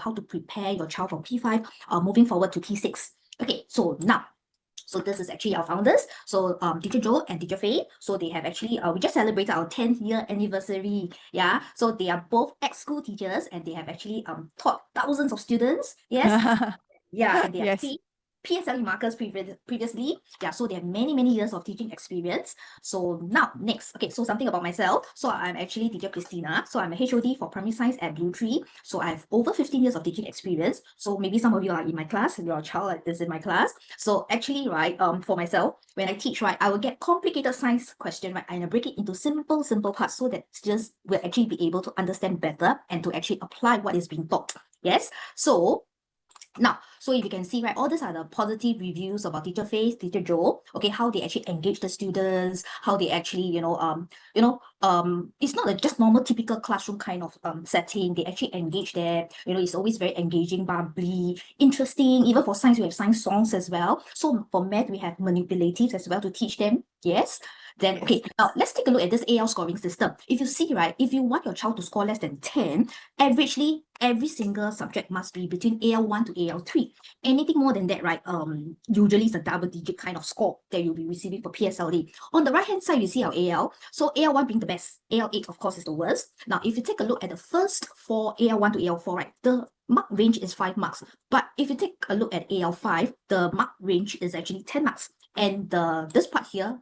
how to prepare your child from P5 moving forward to P6. Okay, so now, so this is actually our founders. So Teacher Joe and Teacher Faye. So they have actually, we just celebrated our 10th year anniversary. Yeah. So they are both ex-school teachers and they have actually taught thousands of students. Yes. Yeah. And they Yes. are PSLE markers previously. Yeah, so they have many years of teaching experience. So now, next, okay, so something about myself. So I'm actually Teacher Christina. So I'm a HOD for primary science at BlueTree. So I have over 15 years of teaching experience. So maybe some of you are in my class, your child is in my class. So actually, right, for myself, when I teach, right, I will get complicated science question, right, and I break it into simple parts so that students will actually be able to understand better and to actually apply what is being taught. Yes, so now, so if you can see, right, all these are the positive reviews about Teacher Faith, Teacher Joe, okay, how they actually engage the students, how they actually, it's not just normal typical classroom kind of setting. They actually engage there. It's always very engaging, bubbly, interesting. Even for science, we have science songs as well. So for math, we have manipulatives as well to teach them. Yes. Then, okay, now let's take a look at this AL scoring system. If you see, right, if you want your child to score less than 10, averagely, every single subject must be between AL1 to AL3. Anything more than that, right, usually it's a double-digit kind of score that you'll be receiving for PSLE. On the right-hand side, you see our AL. So AL1 being the best. AL8, of course, is the worst. Now, if you take a look at the first four, AL1 to AL4, right, the mark range is 5 marks. But if you take a look at AL5, the mark range is actually 10 marks. And this part here,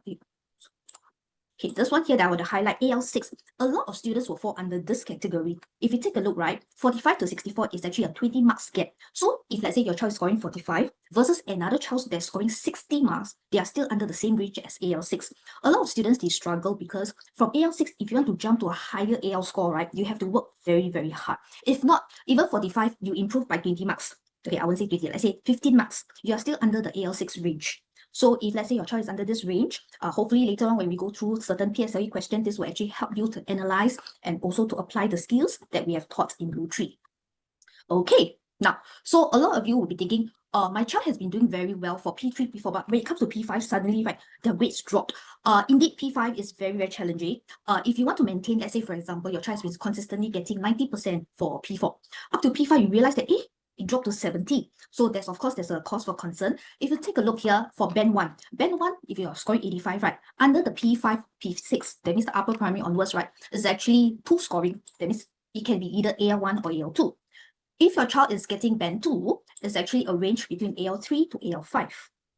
okay, this one here that I want to highlight, AL6, a lot of students will fall under this category. If you take a look, right, 45 to 64 is actually a 20 marks gap. So if let's say your child is scoring 45 versus another child that's scoring 60 marks, they are still under the same range as AL6. A lot of students, they struggle because from AL6, if you want to jump to a higher AL score, right, you have to work very hard. If not, even 45, you improve by 20 marks. Okay, I won't say 20, let's say 15 marks. You are still under the AL6 range. So if let's say your child is under this range, hopefully later on when we go through certain PSLE questions, this will actually help you to analyze and also to apply the skills that we have taught in BlueTree. Okay, now, so a lot of you will be thinking, my child has been doing very well for P3, P4, but when it comes to P5, suddenly, right, the weights dropped. Indeed, P5 is very challenging. If you want to maintain, let's say, for example, your child has been consistently getting 90% for P4. Up to P5, you realize that, it dropped to 70. So there's a cause for concern. If you take a look here for Band 1, if you're scoring 85, right, under the P5, P6, that means the upper primary onwards, right, is actually 2 scoring. That means it can be either AL1 or AL2. If your child is getting Band 2, it's actually a range between AL3 to AL5.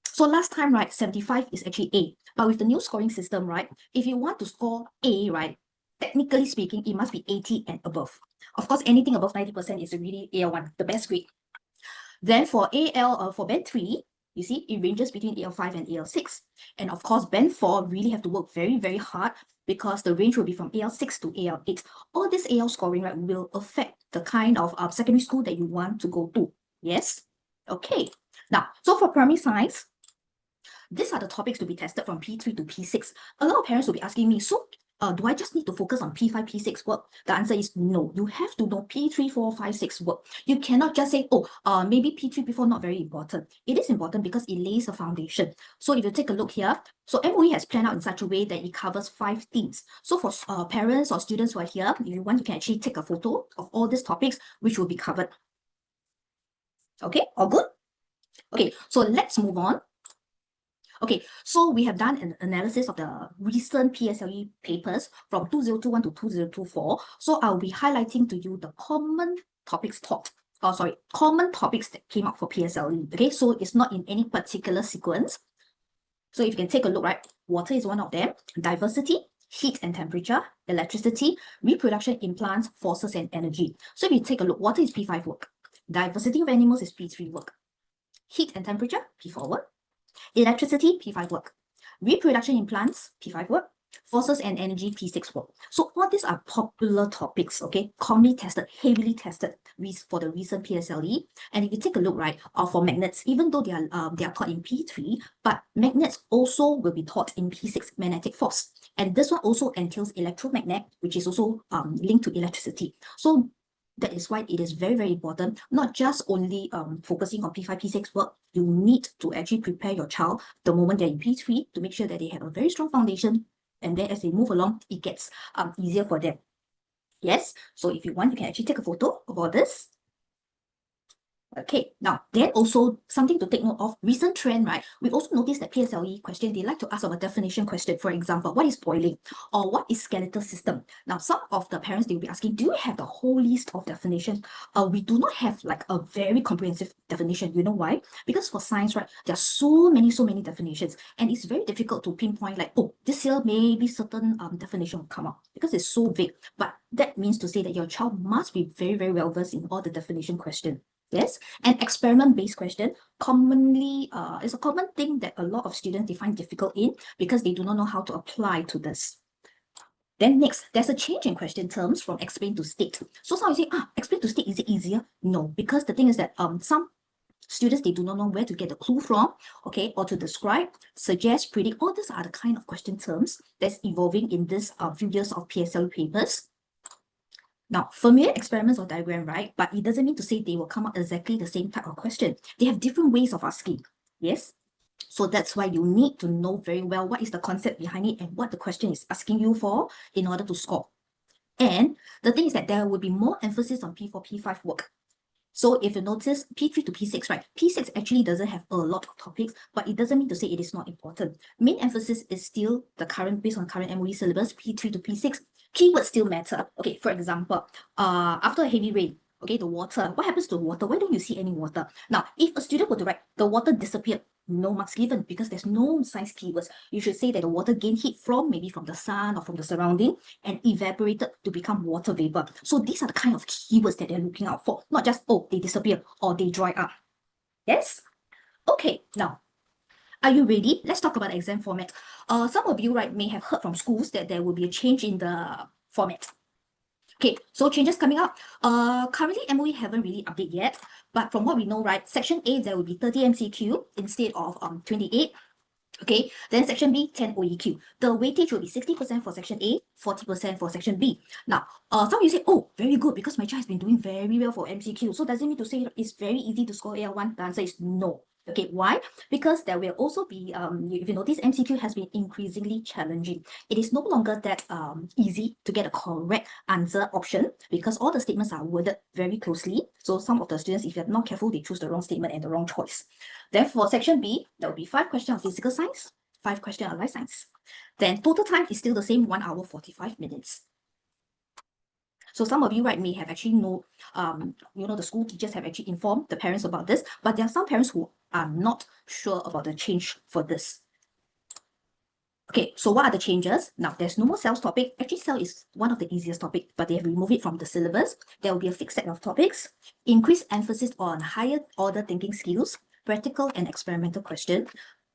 So last time, right, 75 is actually A. But with the new scoring system, right, if you want to score A, right, technically speaking, it must be 80 and above. Of course, anything above 90% is really AL1, the best grade. Then for for Band 3, you see, it ranges between AL5 and AL6. And of course, Band 4 really have to work very hard because the range will be from AL6 to AL8. All this AL scoring, right, will affect the kind of secondary school that you want to go to. Yes? Okay. Now, so for primary science, these are the topics to be tested from P3 to P6. A lot of parents will be asking me, so do I just need to focus on P5, P6 work? The answer is no. You have to know P3, 4, 5, 6 work. You cannot just say, maybe P3, P4 not very important. It is important because it lays a foundation. So if you take a look here, so MOE has planned out in such a way that it covers 5 themes. So for parents or students who are here, if you want, you can actually take a photo of all these topics which will be covered. Okay, all good? Okay, so let's move on. Okay, so we have done an analysis of the recent PSLE papers from 2021 to 2024. So I'll be highlighting to you the common topics taught. Common topics that came out for PSLE. Okay, so it's not in any particular sequence. So if you can take a look, right, water is one of them. Diversity, heat and temperature, electricity, reproduction in plants, forces and energy. So if you take a look, water is P5 work. Diversity of animals is P3 work. Heat and temperature, P4 work. Electricity, P5 work. Reproduction in plants, P5 work. Forces and energy, P6 work. So all these are popular topics, okay? Commonly tested, heavily tested for the recent PSLE. And if you take a look, right, for magnets, even though they are taught in P3, but magnets also will be taught in P6, magnetic force. And this one also entails electromagnet, which is also linked to electricity. So that is why it is very important, not just only focusing on P5, P6 work. You need to actually prepare your child the moment they're in P3 to make sure that they have a very strong foundation. And then as they move along, it gets easier for them. Yes, so if you want, you can actually take a photo of all this. Okay, now then also something to take note of, recent trend, right? We also noticed that PSLE question, they like to ask about definition question. For example, what is boiling or what is skeletal system? Now, some of the parents, they will be asking, do you have the whole list of definitions? We do not have like a very comprehensive definition. You know why? Because for science, right, there are so many definitions, and it's very difficult to pinpoint like, oh, this year maybe certain definition will come out because it's so vague. But that means to say that your child must be very well versed in all the definition question. Yes, an experiment-based question commonly is a common thing that a lot of students they find difficult in because they do not know how to apply to this. Then next, there's a change in question terms from explain to state. So some you say, explain to state, is it easier? No, because the thing is that some students, they do not know where to get the clue from, okay, or to describe, suggest, predict. All these are the kind of question terms that's evolving in this few years of PSLE papers. Now, familiar experiments or diagram, right? But it doesn't mean to say they will come up exactly the same type of question. They have different ways of asking. Yes. So that's why you need to know very well what is the concept behind it and what the question is asking you for in order to score. And the thing is that there will be more emphasis on P4, P5 work. So if you notice P3 to P6, right? P6 actually doesn't have a lot of topics, but it doesn't mean to say it is not important. Main emphasis is still the current, based on current MOE syllabus, P3 to P6. Keywords still matter. Okay, for example, after a heavy rain, okay, the water, what happens to the water? Why don't you see any water? Now, if a student were to write, the water disappeared, no marks given because there's no science keywords. You should say that the water gained heat from maybe from the sun or from the surrounding and evaporated to become water vapor. So these are the kind of keywords that they're looking out for, not just, oh, they disappear or they dry up. Yes? Okay, now, are you ready? Let's talk about exam format. Some of you, right, may have heard from schools that there will be a change in the format. Okay, so changes coming up. Currently, MOE haven't really updated yet, but from what we know, right, section A, there will be 30 MCQ instead of 28. Okay, then section B, 10 OEQ. The weightage will be 60% for section A, 40% for section B. Now, some of you say, oh, very good, because my child has been doing very well for MCQ. So does it mean to say it's very easy to score AL1? The answer is no. Okay, why? Because there will also be, if you notice, MCQ has been increasingly challenging. It is no longer that easy to get a correct answer option because all the statements are worded very closely. So some of the students, if you're not careful, they choose the wrong statement and the wrong choice. Then for section B, there will be 5 questions of physical science, 5 questions of life science. Then total time is still the same, 1 hour 45 minutes. So some of you, right, may have actually know, the school teachers have actually informed the parents about this, but there are some parents who are not sure about the change for this. Okay, so what are the changes? Now, there's no more cells topic. Actually, cell is one of the easiest topic, but they have removed it from the syllabus. There will be a fixed set of topics, increased emphasis on higher order thinking skills, practical and experimental question.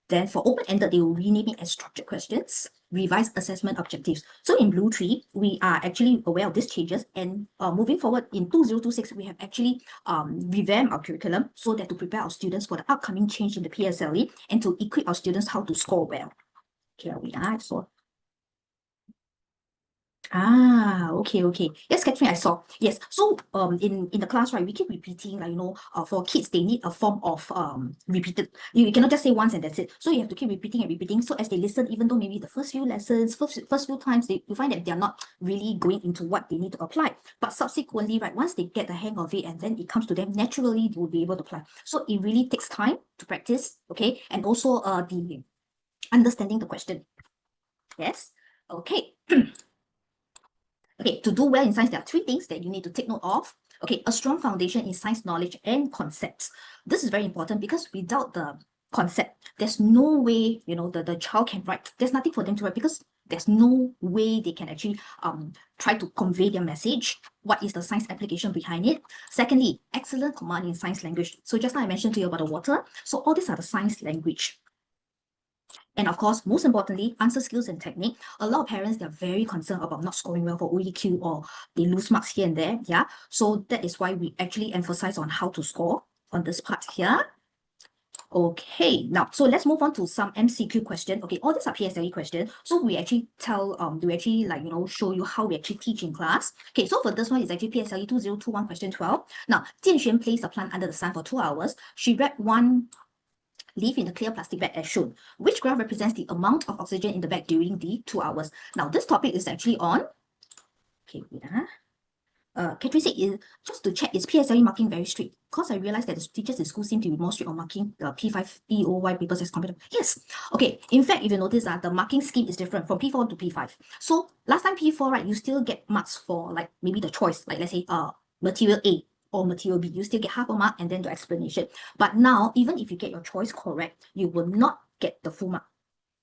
Then for open-ended, they will rename it as structured questions, revised assessment objectives. So in BlueTree, we are actually aware of these changes, and moving forward in 2026, we have actually revamped our curriculum so that to prepare our students for the upcoming change in the PSLE and to equip our students how to score well. Okay, I saw. Okay. Yes, Catherine, I saw. Yes. So in the class, right, we keep repeating, like, for kids, they need a form of repeated. You cannot just say once and that's it. So you have to keep repeating and repeating. So as they listen, even though maybe the first few lessons, first few times, you find that they're not really going into what they need to apply. But subsequently, right, once they get the hang of it and then it comes to them, naturally they will be able to apply. So it really takes time to practice, okay? And also the understanding the question. Yes. Okay. Okay, to do well in science, there are 3 things that you need to take note of. Okay, a strong foundation in science knowledge and concepts. This is very important because without the concept, there's no way, the child can write. There's nothing for them to write because there's no way they can actually try to convey their message. What is the science application behind it? Secondly, excellent command in science language. So just now I mentioned to you about the water. So all these are the science language. And of course, most importantly, answer skills and technique. A lot of parents, they're very concerned about not scoring well for OEQ or they lose marks here and there. Yeah. So that is why we actually emphasize on how to score on this part here. Okay, now, so let's move on to some MCQ question. Okay, all these are PSLE questions. So we actually show you how we actually teach in class. Okay, so for this one, it's actually PSLE 2021 question 12. Now, Jian placed a plant under the sun for 2 hours. She wrapped one leaf in a clear plastic bag as shown. Which graph represents the amount of oxygen in the bag during the 2 hours? Now, this topic is actually on, okay, wait, Catherine said, just to check, is PSLE marking very strict? Because I realized that the teachers in school seem to be more strict on marking the P5 EOY papers as compared to... Yes. Okay. In fact, if you notice that the marking scheme is different from P4 to P5. So last time P4, right, you still get marks for like maybe the choice, like let's say material A or material B. You still get half a mark and then the explanation. But now, even if you get your choice correct, you will not get the full mark.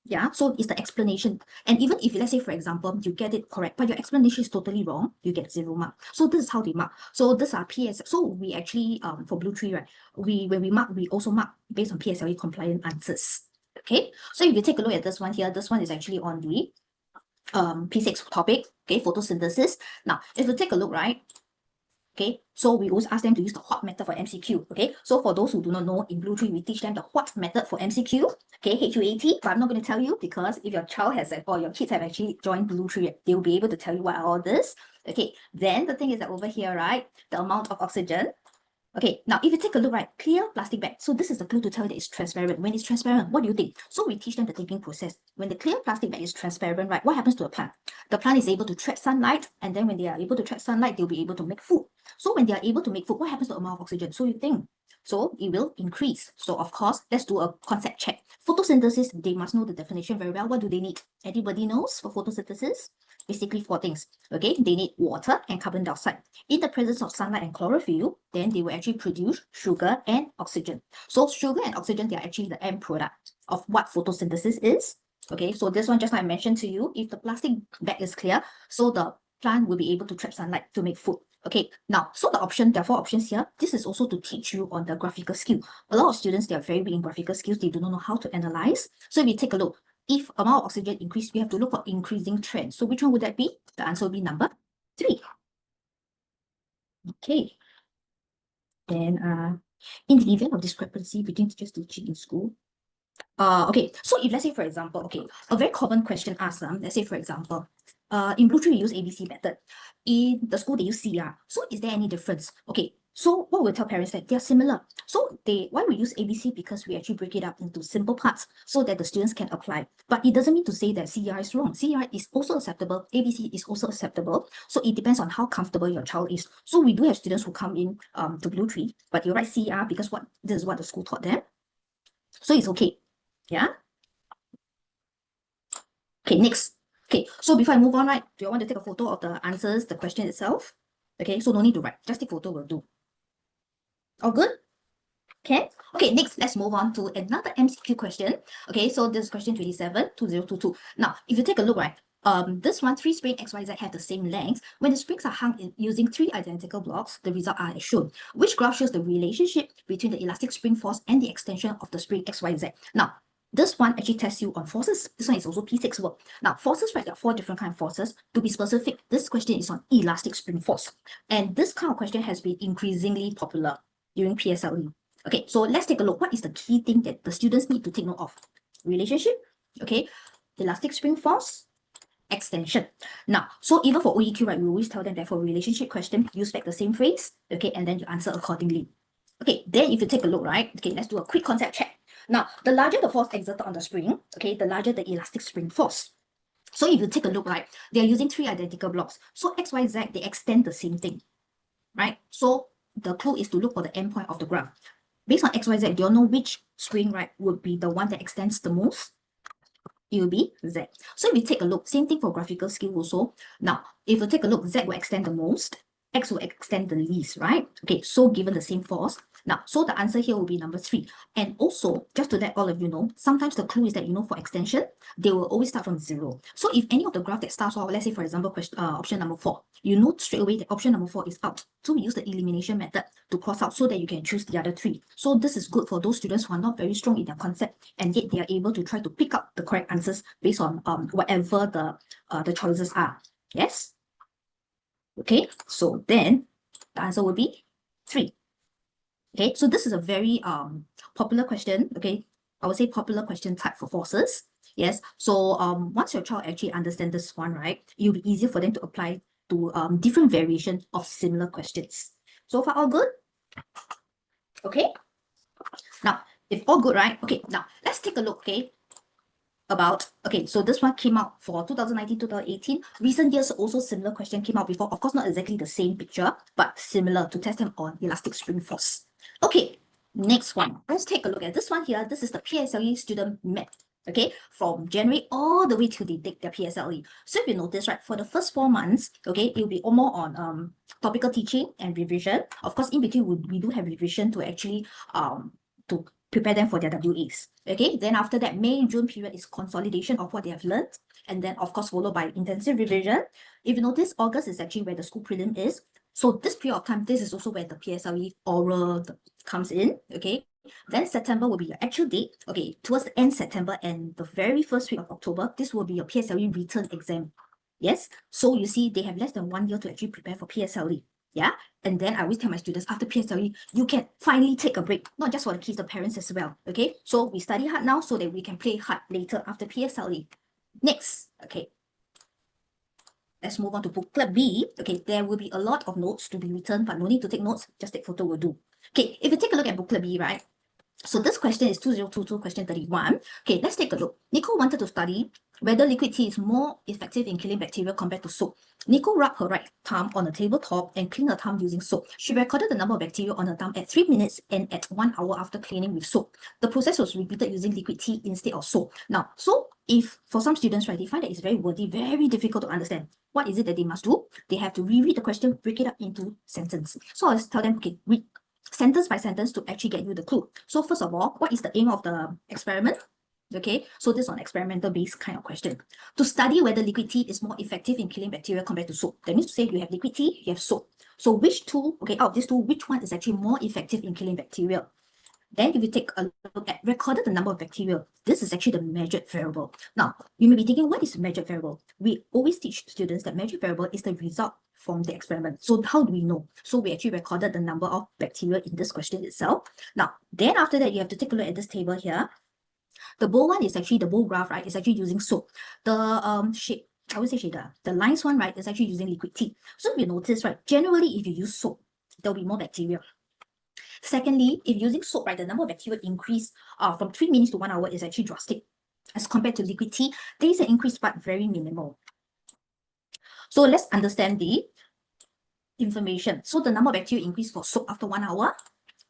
Yeah, so it's the explanation. And even if, let's say, for example, you get it correct, but your explanation is totally wrong, you get 0 mark. So this is how they mark. So this are PS. So we actually, for BlueTree, right, when we mark, we also mark based on PSLE compliant answers. Okay, so if you take a look at this one here, this one is actually on the P6 topic, okay, photosynthesis. Now, if you take a look, right, okay, so we always ask them to use the what method for MCQ. Okay, so for those who do not know, in BlueTree, we teach them the what method for MCQ. Okay, HUAT, but I'm not going to tell you because if your child has, or your kids have actually joined BlueTree, they will be able to tell you what are all this. Okay, then the thing is that over here, right, the amount of oxygen. Okay, now if you take a look, right, clear plastic bag. So this is the clue to tell you that it's transparent. When it's transparent, what do you think? So we teach them the thinking process. When the clear plastic bag is transparent, right, what happens to a plant? The plant is able to trap sunlight, and then when they are able to trap sunlight, they'll be able to make food. So when they are able to make food, what happens to the amount of oxygen? So you think, so it will increase. So of course, let's do a concept check. Photosynthesis, they must know the definition very well. What do they need? Anybody knows for photosynthesis? Basically 4 things. Okay, they need water and carbon dioxide. In the presence of sunlight and chlorophyll, then they will actually produce sugar and oxygen. So sugar and oxygen, they are actually the end product of what photosynthesis is. Okay, so this one just like I mentioned to you, if the plastic bag is clear, so the plant will be able to trap sunlight to make food. Okay, now, so the option, there are 4 options here. This is also to teach you on the graphical skill. A lot of students, they are very weak in graphical skills. They do not know how to analyze. So if you take a look, if amount of oxygen increase, we have to look for increasing trend. So which one would that be? The answer will be number 3. Okay. Then in the event of discrepancy between teachers teaching in school, okay, so if let's say for example, okay, a very common question asked, let's say for example, in BlueTree we use ABC method. In the school they use CR. So is there any difference? Okay, so what we'll tell parents that they are similar. So why we use ABC? Because we actually break it up into simple parts so that the students can apply. But it doesn't mean to say that CR is wrong. CR is also acceptable. ABC is also acceptable. So it depends on how comfortable your child is. So we do have students who come in to BlueTree, but you write CR because this is what the school taught them. So it's okay. Yeah. Okay, next. Okay, so before I move on, right, do you want to take a photo of the answers, the question itself? Okay, so no need to write, just take photo will do. All good? Okay. Okay, next, let's move on to another MCQ question. Okay, so this is question 27, 2022. Now, if you take a look, right, this one, 3 springs XYZ have the same length. When the springs are hung in using 3 identical blocks, the results are as shown. Which graph shows the relationship between the elastic spring force and the extension of the spring XYZ? Now, this one actually tests you on forces. This one is also P6 work. Now, forces, right, there are 4 different kinds of forces. To be specific, this question is on elastic spring force. And this kind of question has been increasingly popular during PSLE. Okay, so let's take a look. What is the key thing that the students need to take note of? Relationship, okay, elastic spring force, extension. Now, so even for OEQ, right, we always tell them that for relationship question, use back the same phrase, okay, and then you answer accordingly. Okay, then if you take a look, right, okay, let's do a quick concept check. Now, the larger the force exerted on the spring, okay, the larger the elastic spring force. So if you take a look, right, they are using 3 identical blocks. So X, Y, Z, they extend the same thing, right? So the clue is to look for the endpoint of the graph. Based on XYZ, do you know which spring, right, would be the one that extends the most? It will be Z. So if we take a look, same thing for graphical skill also. Now, if you take a look, Z will extend the most, X will extend the least, right? Okay, so given the same force. Now, so the answer here will be number 3. And also, just to let all of you know, sometimes the clue is that, for extension, they will always start from 0. So if any of the graph that starts off, let's say, for example, option number 4, you know straight away that option number 4 is out. So we use the elimination method to cross out so that you can choose the other 3. So this is good for those students who are not very strong in their concept, and yet they are able to try to pick up the correct answers based on whatever the choices are. Yes? Okay, so then the answer will be 3. Okay, so this is a very popular question. Okay, I would say popular question type for forces. Yes, so once your child actually understands this one, right, it'll be easier for them to apply to different variation of similar questions. So far, all good? Okay. Now, if all good, right? Okay, now let's take a look. Okay, about, okay, so this one came out for 2019, 2018. Recent years also similar question came out before. Of course, not exactly the same picture, but similar to test them on elastic spring force. Okay, next one. Let's take a look at this one here. This is the PSLE student math. Okay, from January all the way till they take their PSLE. So if you notice, right, for the first 4 months, okay, it will be more on topical teaching and revision. Of course, in between we do have revision to actually to prepare them for their WAs. Okay, then after that, May, June period is consolidation of what they have learned, and then of course followed by intensive revision. If you notice, August is actually where the school prelim is. So this period of time, this is also where the PSLE oral comes in. Okay, then September will be your actual date. Okay, towards the end September and the very first week of October, this will be your PSLE written exam. Yes, so you see, they have less than 1 year to actually prepare for PSLE. Yeah, and then I always tell my students, after PSLE, you can finally take a break, not just for the kids, the parents as well. Okay, so we study hard now so that we can play hard later after PSLE. Next, okay, let's move on to booklet B. Okay, there will be a lot of notes to be written, but no need to take notes, just take photo will do. Okay, if you take a look at booklet B, right? So this question is 2022, question 31. Okay, let's take a look. Nico wanted to study whether liquid tea is more effective in killing bacteria compared to soap. Nico rubbed her right thumb on a tabletop and cleaned her thumb using soap. She recorded the number of bacteria on her thumb at 3 minutes and at 1 hour after cleaning with soap. The process was repeated using liquid tea instead of soap. Now, so if for some students, right, they find that it's very wordy, very difficult to understand, what is it that they must do? They have to reread the question, break it up into sentence. So I'll tell them, okay, read sentence by sentence to actually get you the clue. So first of all, what is the aim of the experiment? Okay, so this is an experimental based kind of question. To study whether liquid tea is more effective in killing bacteria compared to soap. That means to say you have liquid tea, you have soap. So which two, okay, out of these two, which one is actually more effective in killing bacteria? Then if you take a look at recorded the number of bacteria, this is actually the measured variable. Now, you may be thinking, what is measured variable? We always teach students that measured variable is the result from the experiment. So how do we know? So we actually recorded the number of bacteria in this question itself. Now, then after that, you have to take a look at this table here. The bold one is actually the bold graph, right? It's actually using soap. The shape, I would say shader. The lines one, right, is actually using liquid tea. So if you notice, right, generally if you use soap, there'll be more bacteria. Secondly, if using soap, right, the number of bacteria increase from 3 minutes to 1 hour is actually drastic. As compared to liquid tea, there is an increase, but very minimal. So let's understand the information. So the number of bacteria increase for soap after 1 hour,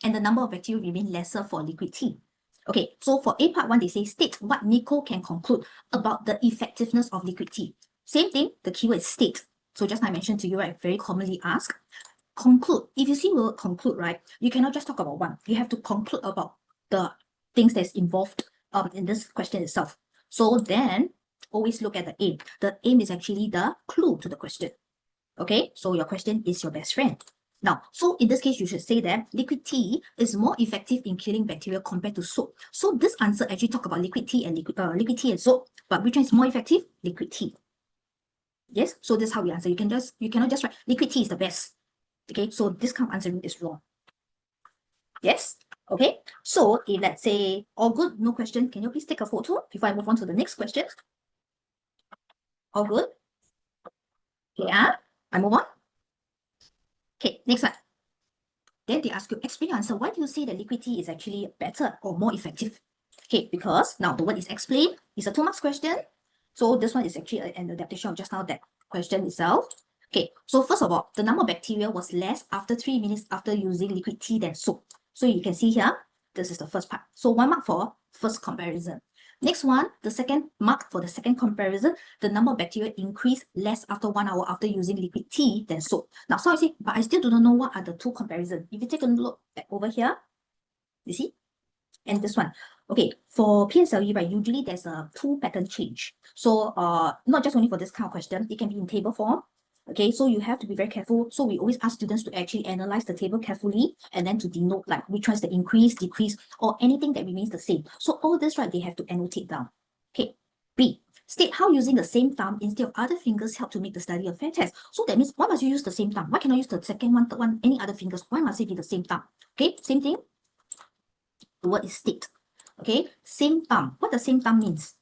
and the number of bacteria remain lesser for liquid tea. Okay, so for A part 1, they say state what Nico can conclude about the effectiveness of liquid tea. Same thing, the keyword is state. So just like I mentioned to you, right, very commonly asked. Conclude. If you see the word conclude, right, you cannot just talk about one. You have to conclude about the things that's involved in this question itself. So then always look at the aim. The aim is actually the clue to the question. Okay, so your question is your best friend. Now, so in this case, you should say that liquid tea is more effective in killing bacteria compared to soap. So this answer actually talk about liquid tea and liquid tea and soap, but which one is more effective? Liquid tea. Yes, so this is how we answer. You cannot just write liquid tea is the best. Okay, so this kind of answering is wrong. Yes, okay. So if let's say all good, no question, can you please take a photo before I move on to the next question? All good? Okay, I move on. Okay, next one. Then they ask you, explain your answer. Why do you say that liquid tea is actually better or more effective? Okay, because now the word is explain. It's a 2 marks question. So this one is actually an adaptation of just now that question itself. Okay, so first of all, the number of bacteria was less after 3 minutes after using liquid tea than soap. So you can see here, this is the first part. So 1 mark for first comparison. Next one, the second mark for the second comparison, the number of bacteria increased less after 1 hour after using liquid tea than soap. Now, so I say, but I still do not know what are the two comparisons. If you take a look at over here, you see? And this one. Okay, for PSLE, right, usually there's a 2 pattern change. So not just only for this kind of question, it can be in table form. Okay, so you have to be very careful. So we always ask students to actually analyze the table carefully and then to denote like which one's the increase, decrease, or anything that remains the same. So all this, right, they have to annotate down. Okay, B, state how using the same thumb instead of other fingers help to make the study a fair test. So that means why must you use the same thumb? Why cannot use the second one, third one, any other fingers? Why must it be the same thumb? Okay, same thing. The word is state. Okay, same thumb. What does same thumb means?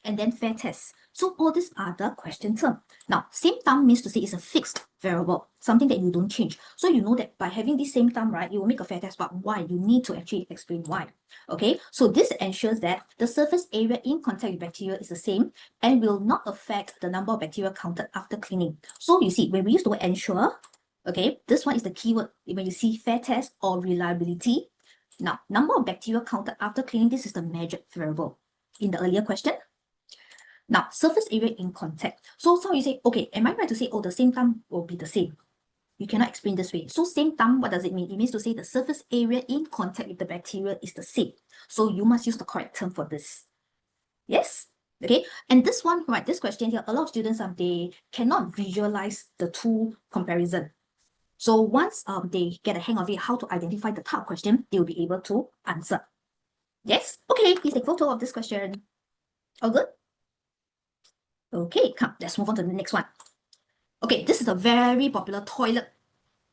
And then fair test. So all these are the question term. Now, same term means to say it's a fixed variable, something that you don't change. So you know that by having this same term, right, you will make a fair test, but why? You need to actually explain why. Okay, so this ensures that the surface area in contact with bacteria is the same and will not affect the number of bacteria counted after cleaning. So you see, when we use the word ensure, okay, this one is the keyword when you see fair test or reliability. Now, number of bacteria counted after cleaning, this is the measured variable in the earlier question. Now, surface area in contact. So you say, okay, am I right to say, oh, the same term will be the same? You cannot explain this way. So same term, what does it mean? It means to say the surface area in contact with the bacteria is the same. So you must use the correct term for this. Yes? Okay, and this one, right, this question here, a lot of students, they cannot visualize the two comparison. So once they get a hang of it, how to identify the type of question, they will be able to answer. Yes? Okay, please take photo of this question. All good? Okay, come, let's move on to the next one. Okay, this is a very popular toilet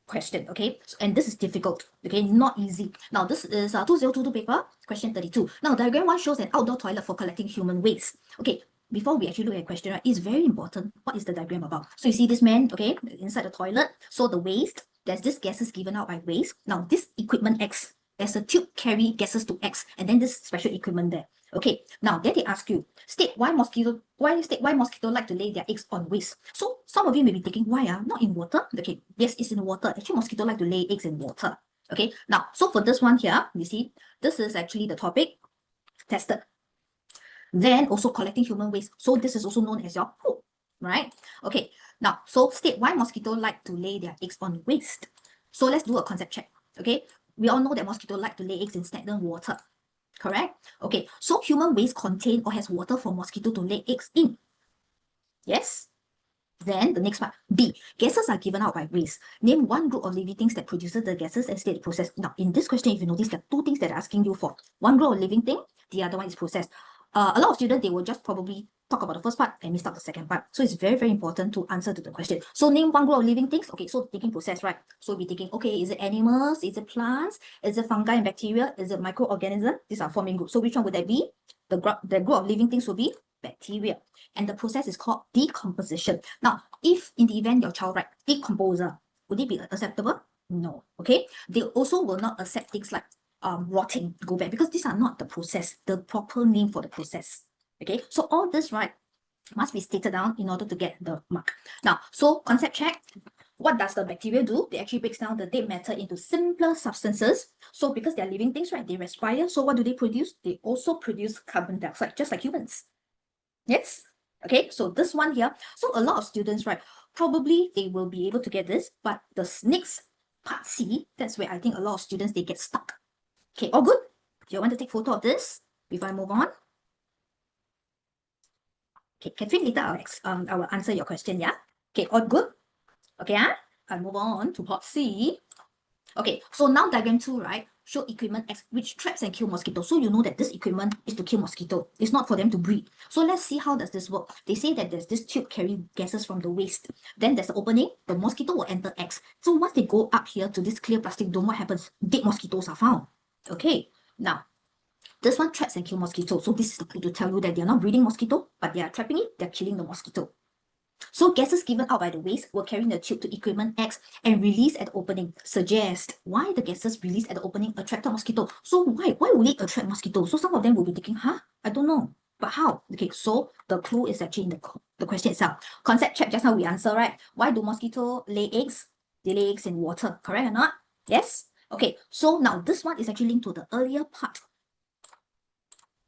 question, okay? And this is difficult, okay? Not easy. Now, this is 2022 paper, question 32. Now, diagram 1 shows an outdoor toilet for collecting human waste. Okay, before we actually look at the question, right, it's very important. What is the diagram about? So you see this man, okay, inside the toilet. So the waste, there's this gases given out by waste. Now, this equipment X, there's a tube carry gases to X, and then this special equipment there. Okay, now then they ask you, state why mosquito like to lay their eggs on waste. So some of you may be thinking, why not in water? Okay, yes, it's in water. Actually, mosquito like to lay eggs in water. Okay, now so for this one here, you see, this is actually the topic tested. Then also collecting human waste. So this is also known as your poop, right? Okay, now so state why mosquito like to lay their eggs on waste. So let's do a concept check. Okay, we all know that mosquito like to lay eggs in stagnant water. Correct? Okay, so human waste contain or has water for mosquito to lay eggs in. Yes? Then the next one, B, gases are given out by waste. Name one group of living things that produces the gases and state the process. Now, in this question, if you notice, there are two things that are asking you for. One group of living thing, the other one is process. A lot of students, they will just probably talk about the first part and miss out the second part. So it's very, very important to answer to the question. So name one group of living things. Okay, so thinking process, right? So we'll be thinking, okay, is it animals? Is it plants? Is it fungi and bacteria? Is it microorganisms? These are forming groups. So which one would that be? The group of living things will be bacteria. And the process is called decomposition. Now, if in the event your child write decomposer, would it be acceptable? No. Okay. They also will not accept things like rotting, go back, because these are not the process, the proper name for the process. Okay, so all this, right, must be stated down in order to get the mark. Now, so concept check. What does the bacteria do? They actually breaks down the dead matter into simpler substances. So because they're living things, right, they respire. So what do they produce? They also produce carbon dioxide, just like humans. Yes? Okay, so this one here. So a lot of students, right, probably they will be able to get this, but the next part C, that's where I think a lot of students, they get stuck. Okay, all good? Do you want to take photo of this before I move on? Okay, Catherine, later I will answer your question, yeah? Okay, all good? Okay, I'll move on to part C. Okay, so now diagram 2, right, show equipment X which traps and kill mosquitoes. So you know that this equipment is to kill mosquito. It's not for them to breed. So let's see how does this work. They say that there's this tube carry gases from the waste. Then there's an opening. The mosquito will enter X. So once they go up here to this clear plastic dome, what happens? Dead mosquitoes are found. Okay, now this one traps and kill mosquito. So this is the clue to tell you that they are not breeding mosquito, but they are trapping it, they're killing the mosquito. So gases given out by the waste will carry the tube to equipment X and release at the opening. Suggest why the gases released at the opening attracted mosquito. So why would it attract mosquito? So some of them will be thinking, I don't know. But how? Okay, so the clue is actually in the question itself. Concept check, just now we answer, right? Why do mosquito lay eggs? They lay eggs in water, correct or not? Yes? Okay, so now this one is actually linked to the earlier part.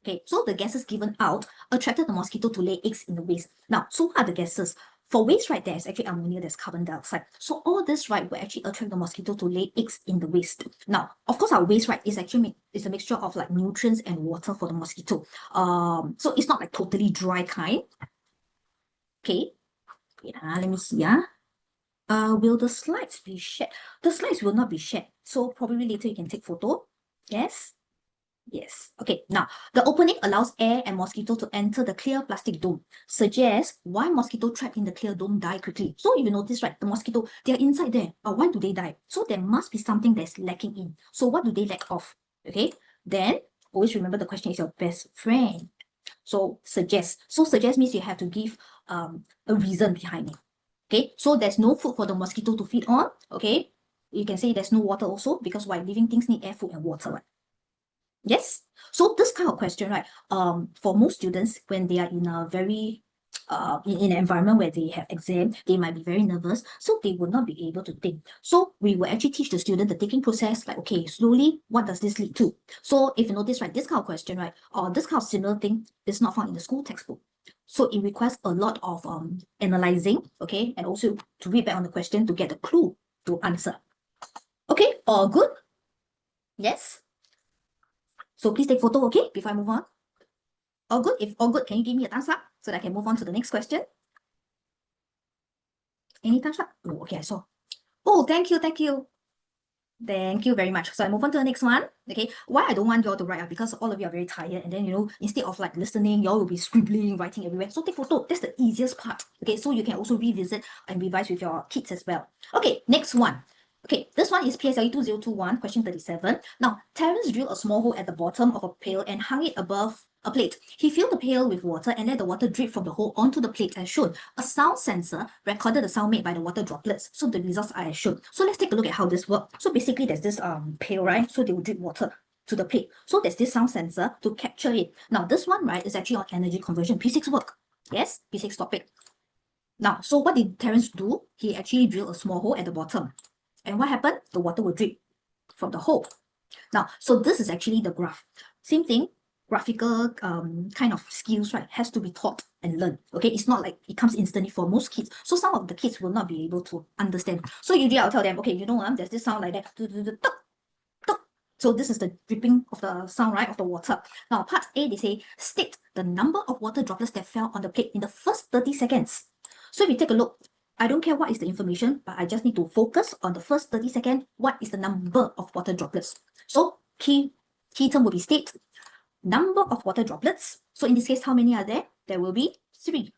Okay, so the gases given out attracted the mosquito to lay eggs in the waste. Now, so what are the gases? For waste, right, there's actually ammonia, there's carbon dioxide. So all this, right, will actually attract the mosquito to lay eggs in the waste. Now, of course, our waste, right, is actually a mixture of like nutrients and water for the mosquito. So it's not like totally dry kind. Okay, let me see. Will the slides be shared? The slides will not be shared. So probably later you can take photo. Yes. Yes. Okay, now the opening allows air and mosquito to enter the clear plastic dome. Suggests why mosquito trapped in the clear dome die quickly. So if you notice, right, the mosquito, they are inside there. But why do they die? So there must be something that's lacking in. So what do they lack of? Okay, then always remember the question is your best friend. So suggest. So suggest means you have to give a reason behind it. Okay, so there's no food for the mosquito to feed on. Okay, you can say there's no water also, because why? Living things need air, food, and water, right? Yes. So this kind of question, right? For most students, when they are in a very in an environment where they have exam, they might be very nervous, so they will not be able to think. So we will actually teach the student the thinking process, like, okay, slowly, what does this lead to? So if you notice, right, this kind of question, right, or this kind of similar thing is not found in the school textbook. So it requires a lot of analyzing, okay, and also to read back on the question to get a clue to answer. Okay, all good? Yes. So please take photo, okay, before I move on. All good? If all good, can you give me a thumbs up so that I can move on to the next question? Any thumbs up? Oh, okay, I saw. Oh, thank you, thank you. Thank you very much. So I move on to the next one. Okay, why I don't want you all to write because all of you are very tired, and then, you know, instead of like listening, you all will be scribbling, writing everywhere. So take photo. That's the easiest part. Okay, so you can also revisit and revise with your kids as well. Okay, next one. Okay, this one is PSLE 2021, question 37. Now, Terence drilled a small hole at the bottom of a pail and hung it above a plate. He filled the pail with water and let the water drip from the hole onto the plate as shown. A sound sensor recorded the sound made by the water droplets. So the results are as shown. So let's take a look at how this works. So basically, there's this pail, right? So they will drip water to the plate. So there's this sound sensor to capture it. Now, this one, right, is actually on energy conversion. P6 work. Yes, P6 topic. Now, so what did Terence do? He actually drilled a small hole at the bottom. And what happened? The water will drip from the hole. Now, so this is actually the graph. Same thing, graphical kind of skills, right, has to be taught and learned. Okay, it's not like it comes instantly for most kids. So some of the kids will not be able to understand. So usually I'll tell them, okay, you know, there's this sound like that. So this is the dripping of the sound, right, of the water. Now, part A, they say, state the number of water droplets that fell on the plate in the first 30 seconds. So if you take a look, I don't care what is the information, but I just need to focus on the first 30 seconds. What is the number of water droplets? So key term will be state number of water droplets. So in this case, how many are there? There will be 3.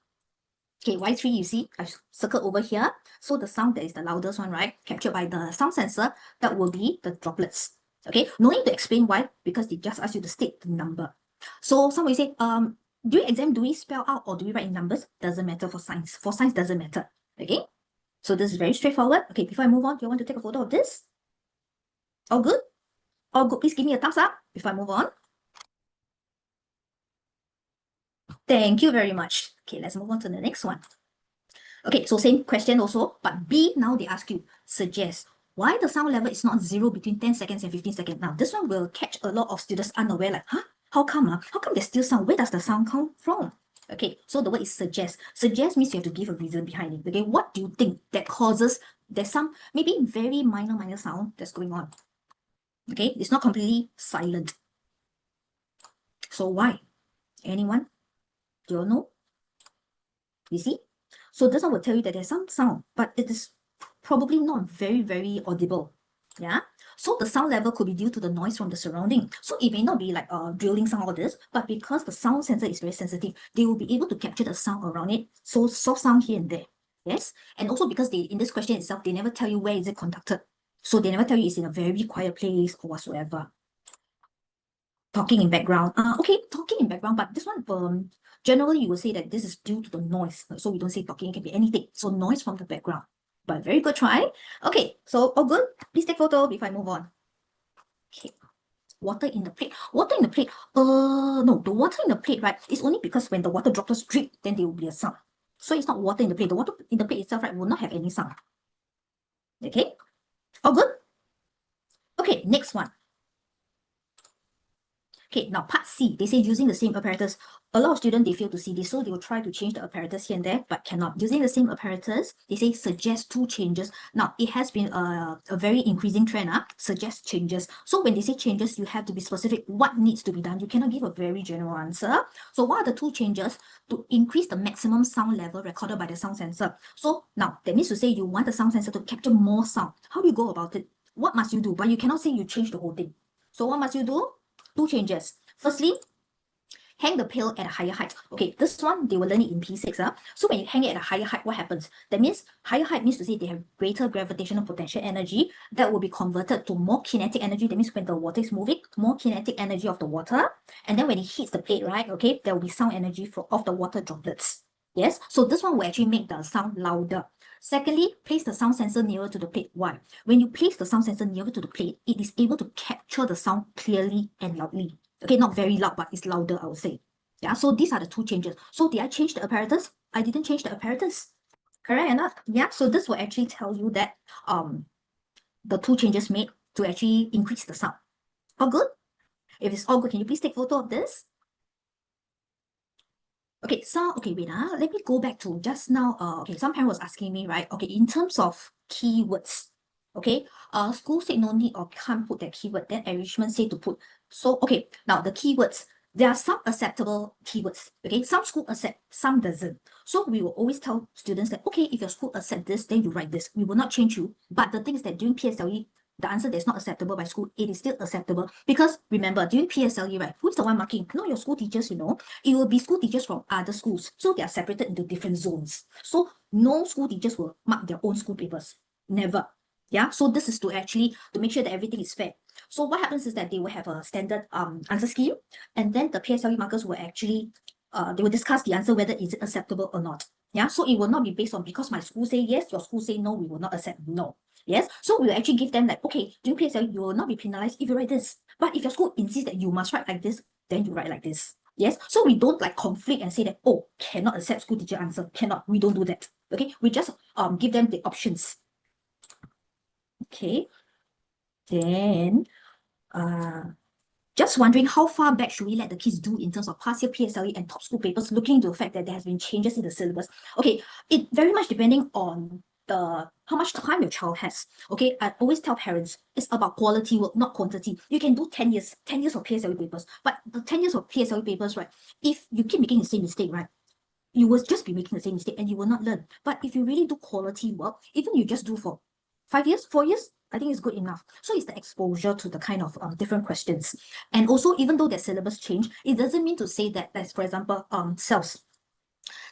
Okay, why 3? You see, I circled over here. So the sound that is the loudest one, right, captured by the sound sensor, that will be the droplets. Okay, no need to explain why, because they just ask you to state the number. So some will say, during exam, do we spell out or do we write in numbers? Doesn't matter for science. For science, doesn't matter. Okay, so this is very straightforward. Okay, before I move on, do you want to take a photo of this? All good? All good. Please give me a thumbs up before I move on. Thank you very much. Okay, let's move on to the next one. Okay, so same question also, but B, now they ask you, suggest why the sound level is not 0 between 10 seconds and 15 seconds. Now, this one will catch a lot of students unaware, like, huh? How come? How come there's still sound? Where does the sound come from? Okay, so the word is suggest. Suggest means you have to give a reason behind it. Okay, what do you think that causes, there's some maybe very minor sound that's going on? Okay, it's not completely silent. So why? Anyone? Do you know? You see? So this one will tell you that there's some sound, but it is probably not very audible. Yeah. So the sound level could be due to the noise from the surrounding. So it may not be like drilling sound or this, but because the sound sensor is very sensitive, they will be able to capture the sound around it. So soft sound here and there. Yes. And also because they, in this question itself, they never tell you where is it conducted. So they never tell you it's in a very quiet place or whatsoever. Talking in background. Okay, talking in background, but this one, generally you will say that this is due to the noise. So we don't say talking, it can be anything. So noise from the background. But very good try. Okay, so all good. Please take photo before I move on. Okay. Water in the plate. Water in the plate. No, the water in the plate, right, is only because when the water droplets drip, then there will be a sound. So it's not water in the plate. The water in the plate itself, right, will not have any sound. Okay? All good? Okay, next one. Okay, now part C, they say using the same apparatus. A lot of students, they fail to see this, so they will try to change the apparatus here and there, but cannot. Using the same apparatus, they say suggest 2 changes. Now, it has been a very increasing trend, suggest changes. So when they say changes, you have to be specific what needs to be done. You cannot give a very general answer. So what are the 2 changes? To increase the maximum sound level recorded by the sound sensor. So now, that means to say you want the sound sensor to capture more sound. How do you go about it? What must you do? But you cannot say you change the whole thing. So what must you do? 2 changes. Firstly, hang the pail at a higher height. Okay, this one, they will learn it in P6. So when you hang it at a higher height, what happens? That means higher height means to say they have greater gravitational potential energy that will be converted to more kinetic energy. That means when the water is moving, more kinetic energy of the water. And then when it hits the plate, right, okay, there will be sound energy of the water droplets. Yes, so this one will actually make the sound louder. Secondly, place the sound sensor nearer to the plate. Why? When you place the sound sensor nearer to the plate, it is able to capture the sound clearly and loudly. Okay, not very loud, but it's louder, I would say. Yeah, so these are the two changes. So did I change the apparatus? I didn't change the apparatus. Correct or not? Yeah, so this will actually tell you that the two changes made to actually increase the sound. All good? If it's all good, can you please take photo of this? Okay, so, okay, wait, let me go back to just now. Okay, some parent was asking me, right? Okay, in terms of keywords, okay, school said no need or can't put that keyword, then enrichment said to put. So, okay, now the keywords, there are some acceptable keywords, okay? Some school accept, some doesn't. So we will always tell students that, okay, if your school accept this, then you write this. We will not change you. But the thing is that during PSLE, the answer that's not acceptable by school, it is still acceptable. Because remember, during PSLE, right, who's the one marking? Not your school teachers, you know. It will be school teachers from other schools. So they are separated into different zones. So no school teachers will mark their own school papers. Never. Yeah, so this is to actually to make sure that everything is fair. So what happens is that they will have a standard answer scheme, and then the PSLE markers will actually they will discuss the answer whether is it acceptable or not. Yeah, so it will not be based on because my school say yes, your school say no, we will not accept. No. Yes, so we will actually give them like, okay, during PSLE, you will not be penalized if you write this. But if your school insists that you must write like this, then you write like this. Yes, so we don't like conflict and say that, oh, cannot accept school teacher answer. Cannot, we don't do that. Okay, we just give them the options. Okay, then just wondering how far back should we let the kids do in terms of past year PSLE and top school papers, looking into the fact that there has been changes in the syllabus. Okay, it very much depending on the how much time your child has. Okay, I always tell parents it's about quality work, not quantity. You can do 10 years of PSLE papers, but the 10 years of PSLE papers, right? If you keep making the same mistake, right? You will just be making the same mistake and you will not learn. But if you really do quality work, even you just do for 5 years, 4 years, I think it's good enough. So it's the exposure to the kind of different questions. And also, even though their syllabus change, it doesn't mean to say that, as for example, cells.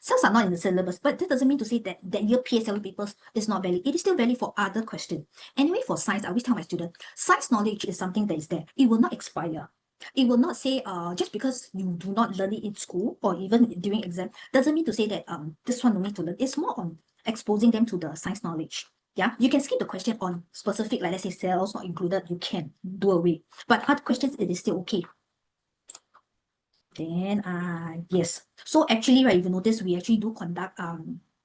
Cells are not in the syllabus, but that doesn't mean to say that that year PSLE papers is not valid. It is still valid for other questions. Anyway, for science, I always tell my students, science knowledge is something that is there. It will not expire. It will not say just because you do not learn it in school or even during exam doesn't mean to say that this one no need to learn. It's more on exposing them to the science knowledge. Yeah, you can skip the question on specific, like let's say cells not included, you can do away. But hard questions, it is still okay. Then yes. So actually, right, if you notice, we actually do conduct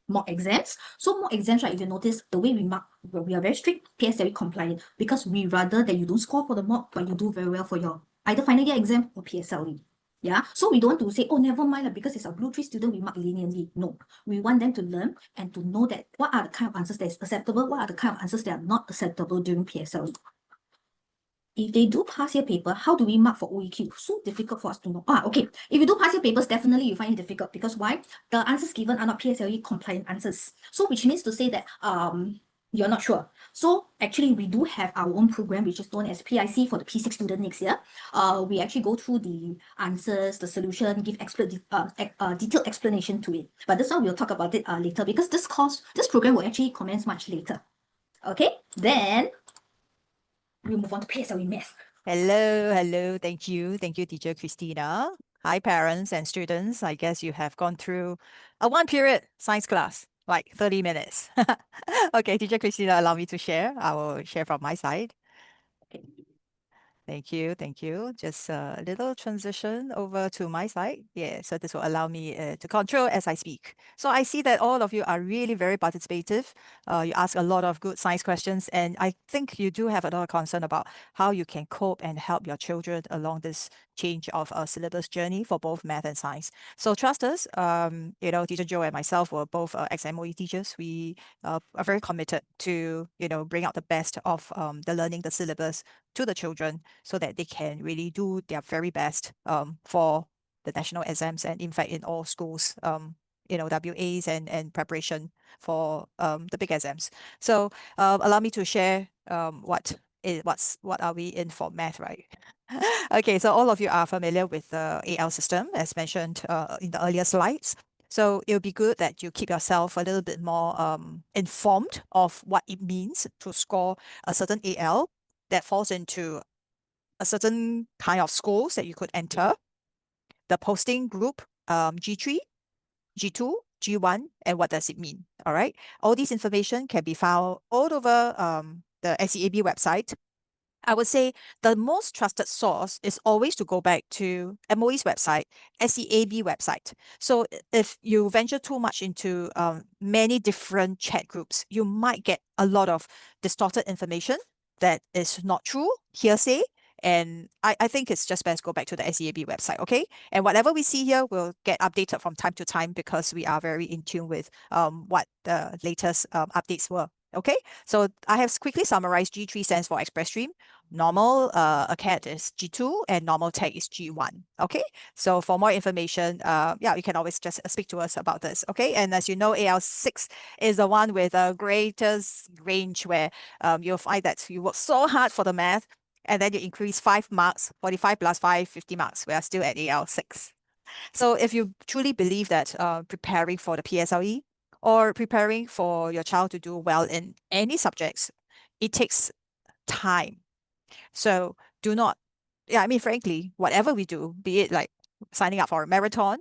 mock exams. So mock exams, right, if you notice the way we mark, we are very strict, PSLE compliant, because we rather that you don't score for the mock, but you do very well for your either final year exam or PSLE. Yeah, so we don't want to say, oh, never mind, because it's a BlueTree student, we mark linearly. No, we want them to learn and to know that what are the kind of answers that is acceptable, what are the kind of answers that are not acceptable during PSLE. If they do past year paper, how do we mark for OEQ? So difficult for us to know. Okay. If you do past year papers, definitely you find it difficult because why? The answers given are not PSLE compliant answers. So which means to say that you're not sure. So actually we do have our own program which is known as PIC for the P6 student next year. We actually go through the answers, the solution, give detailed explanation to it. But this one we'll talk about it later because this program will actually commence much later. Okay, then we'll move on to PSLE Math. Hello. Thank you, Teacher Christina. Hi, parents and students. I guess you have gone through a one-period science class, like 30 minutes. Okay, Teacher Christina, allow me to share. I will share from my side. Okay. Thank you. Just a little transition over to my side. Yeah, so this will allow me to control as I speak. So I see that all of you are really very participative. You ask a lot of good science questions, and I think you do have a lot of concern about how you can cope and help your children along this change of syllabus journey for both math and science. So trust us, Teacher Joe and myself were both ex-MOE teachers. We are very committed to, bring out the best of the learning the syllabus to the children so that they can really do their very best for the national exams and in fact in all schools, WAs and preparation for the big exams. So allow me to share what are we in for math, right? Okay, so all of you are familiar with the AL system, as mentioned in the earlier slides. So it'll be good that you keep yourself a little bit more informed of what it means to score a certain AL that falls into a certain kind of schools that you could enter, the posting group, G3, G2, G1, and what does it mean? All right. All this information can be found all over the SEAB website. I would say the most trusted source is always to go back to MOE's website, SEAB website. So if you venture too much into many different chat groups, you might get a lot of distorted information that is not true, hearsay. And I think it's just best go back to the SEAB website, okay? And whatever we see here will get updated from time to time because we are very in tune with what the latest updates were. Okay, so I have quickly summarized. G3 stands for Express Stream. Normal ACAD is G2 and normal tech is G1. Okay, so for more information, yeah, you can always just speak to us about this. Okay, and as you know, AL6 is the one with the greatest range where you'll find that you work so hard for the math and then you increase 5 marks, 45 plus 5, 50 marks. We are still at AL6. So if you truly believe that preparing for the PSLE or preparing for your child to do well in any subjects, it takes time. So do not, yeah, I mean, frankly, whatever we do, be it like signing up for a marathon,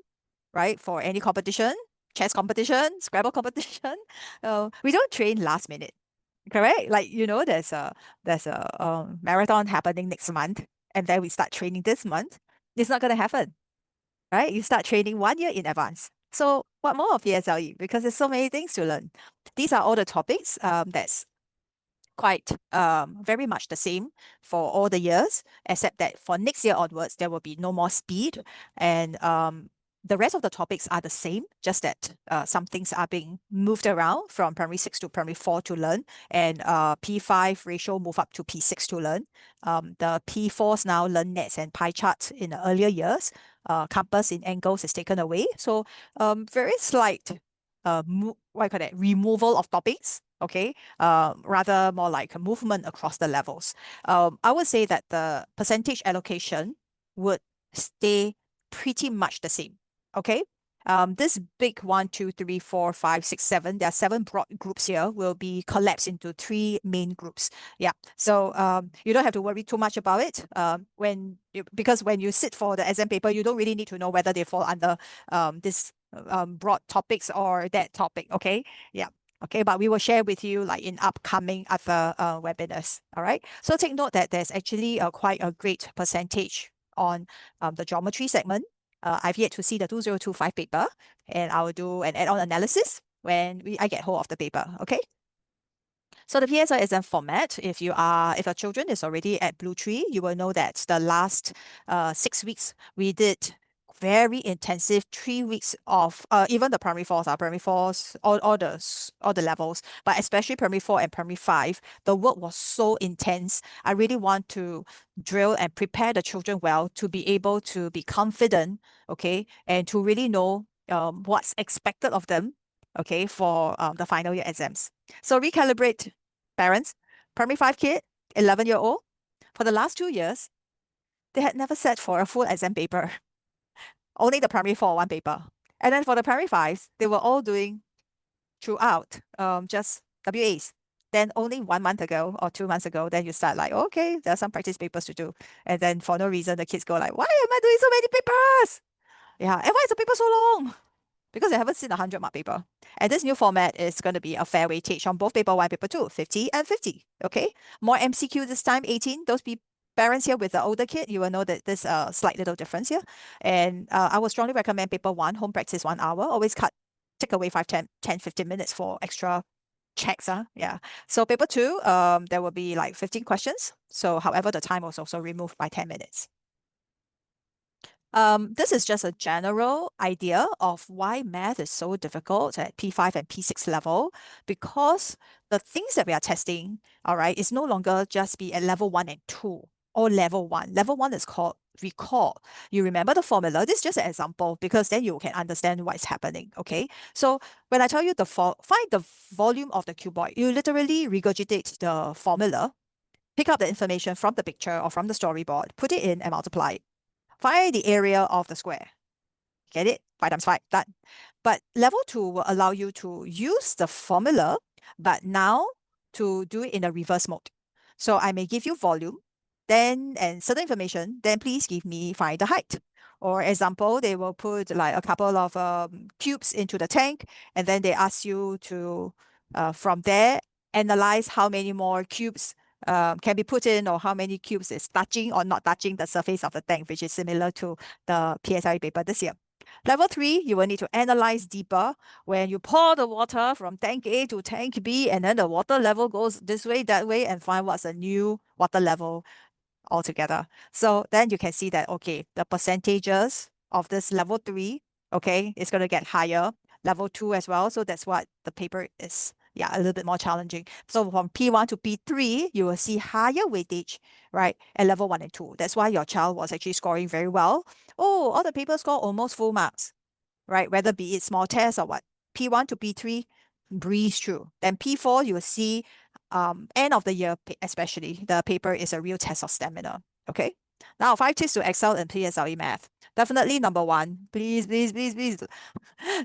right, for any competition, chess competition, Scrabble competition, we don't train last minute, correct? Like, there's a marathon happening next month, and then we start training this month. It's not going to happen, right? You start training 1 year in advance. So what more of PSLE? Because there's so many things to learn. These are all the topics that's quite very much the same for all the years, except that for next year onwards, there will be no more speed. And the rest of the topics are the same, just that some things are being moved around from primary 6 to primary 4 to learn, and P5 ratio move up to P6 to learn. The P4s now learn nets and pie charts in the earlier years. Compass in angles is taken away. So very slight what you call that, removal of topics, okay? Rather more like a movement across the levels. I would say that the percentage allocation would stay pretty much the same, okay? This big 1, 2, 3, 4, 5, 6, 7, there are 7 broad groups here, will be collapsed into 3 main groups. Yeah, so you don't have to worry too much about it. Because when you sit for the exam paper, you don't really need to know whether they fall under this broad topics or that topic, okay? Yeah. Okay, but we will share with you like in upcoming other webinars. All right. So take note that there's actually quite a great percentage on the geometry segment. I've yet to see the 2025 paper, and I will do an add-on analysis when I get hold of the paper. Okay. So the PSLE exam format, if your children is already at BlueTree, you will know that the last 6 weeks we did very intensive 3 weeks of even the primary fours, all the levels, but especially primary 4 and primary 5, the work was so intense. I really want to drill and prepare the children well to be able to be confident, okay, and to really know what's expected of them, okay, for the final year exams. So recalibrate, parents. Primary 5 kid, 11-year-old, for the last 2 years, they had never sat for a full exam paper. Only the primary 4 one paper. And then for the primary 5s, they were all doing throughout just WAs. Then only 1 month ago or 2 months ago, then you start like, okay, there are some practice papers to do. And then for no reason, the kids go like, why am I doing so many papers? Yeah, and why is the paper so long? Because I haven't seen a 100-mark paper. And this new format is going to be a fair weightage on both paper 1, paper 2, 50 and 50. Okay, more MCQ this time, 18. Those parents here with the older kid, you will know that there's a slight little difference here. And I would strongly recommend paper 1, home practice 1 hour. Always take away 5, 10, 15 minutes for extra checks. Yeah. So paper 2, there will be like 15 questions. So however, the time was also removed by 10 minutes. This is just a general idea of why math is so difficult at P5 and P6 level, because the things that we are testing, all right, is no longer just be at level 1 and 2 or level 1. Level 1 is called recall. You remember the formula. This is just an example because then you can understand what is happening, okay? So when I tell you find the volume of the cuboid, you literally regurgitate the formula pick up the information from the picture or from the storyboard, put it in and multiply it. Find the area of the square. Get it? 5 times 5, done. But level 2 will allow you to use the formula, but now to do it in a reverse mode. So I may give you volume, then and certain information, then please give me find the height. Or example, they will put like a couple of cubes into the tank, and then they ask you to, from there, analyze how many more cubes can be put in, or how many cubes is touching or not touching the surface of the tank, which is similar to the PSLE paper this year. Level 3, you will need to analyze deeper when you pour the water from tank A to tank B, and then the water level goes this way, that way, and find what's a new water level altogether. So then you can see that, okay, the percentages of this level 3, okay, it's going to get higher. Level 2 as well. So that's what the paper is. Yeah, a little bit more challenging. So from P1 to P3, you will see higher weightage, right, at level 1 and 2. That's why your child was actually scoring very well. Oh, all the papers score almost full marks, right? Whether be it small tests or what. P1 to P3, breeze through. Then P4, you will see end of the year, especially, the paper is a real test of stamina. Okay. Now, 5 tips to excel in PSLE math. Definitely number 1, please, please, please, please,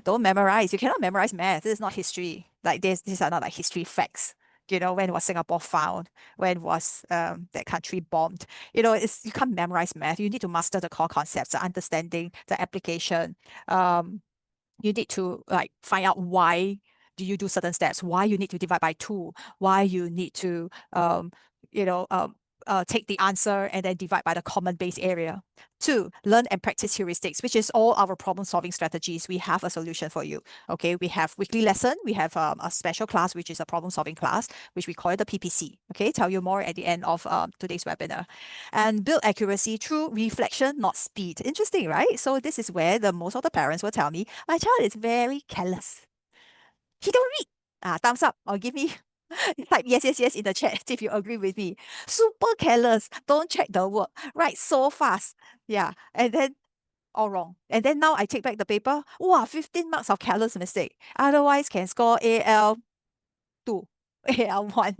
don't memorize. You cannot memorize math. This is not history. Like these are not like history facts. You know, when was Singapore found? When was that country bombed? You know, you can't memorize math. You need to master the core concepts, the understanding, the application. You need to like find out why do you do certain steps, why you need to divide by 2, why you need to you know take the answer and then divide by the common base area. 2, learn and practice heuristics, which is all our problem solving strategies. We have a solution for you. Okay, we have weekly lesson, we have a special class, which is a problem solving class, which we call it the PPC. Okay, tell you more at the end of today's webinar. And build accuracy through reflection, not speed. Interesting, right? So this is where the most of the parents will tell me, my child is very careless. He don't read. Thumbs up or give me type yes, yes, yes in the chat if you agree with me. Super careless. Don't check the work. Right, so fast. Yeah. And then all wrong. And then now I take back the paper. Wow, 15 marks of careless mistake. Otherwise can score AL2, AL1.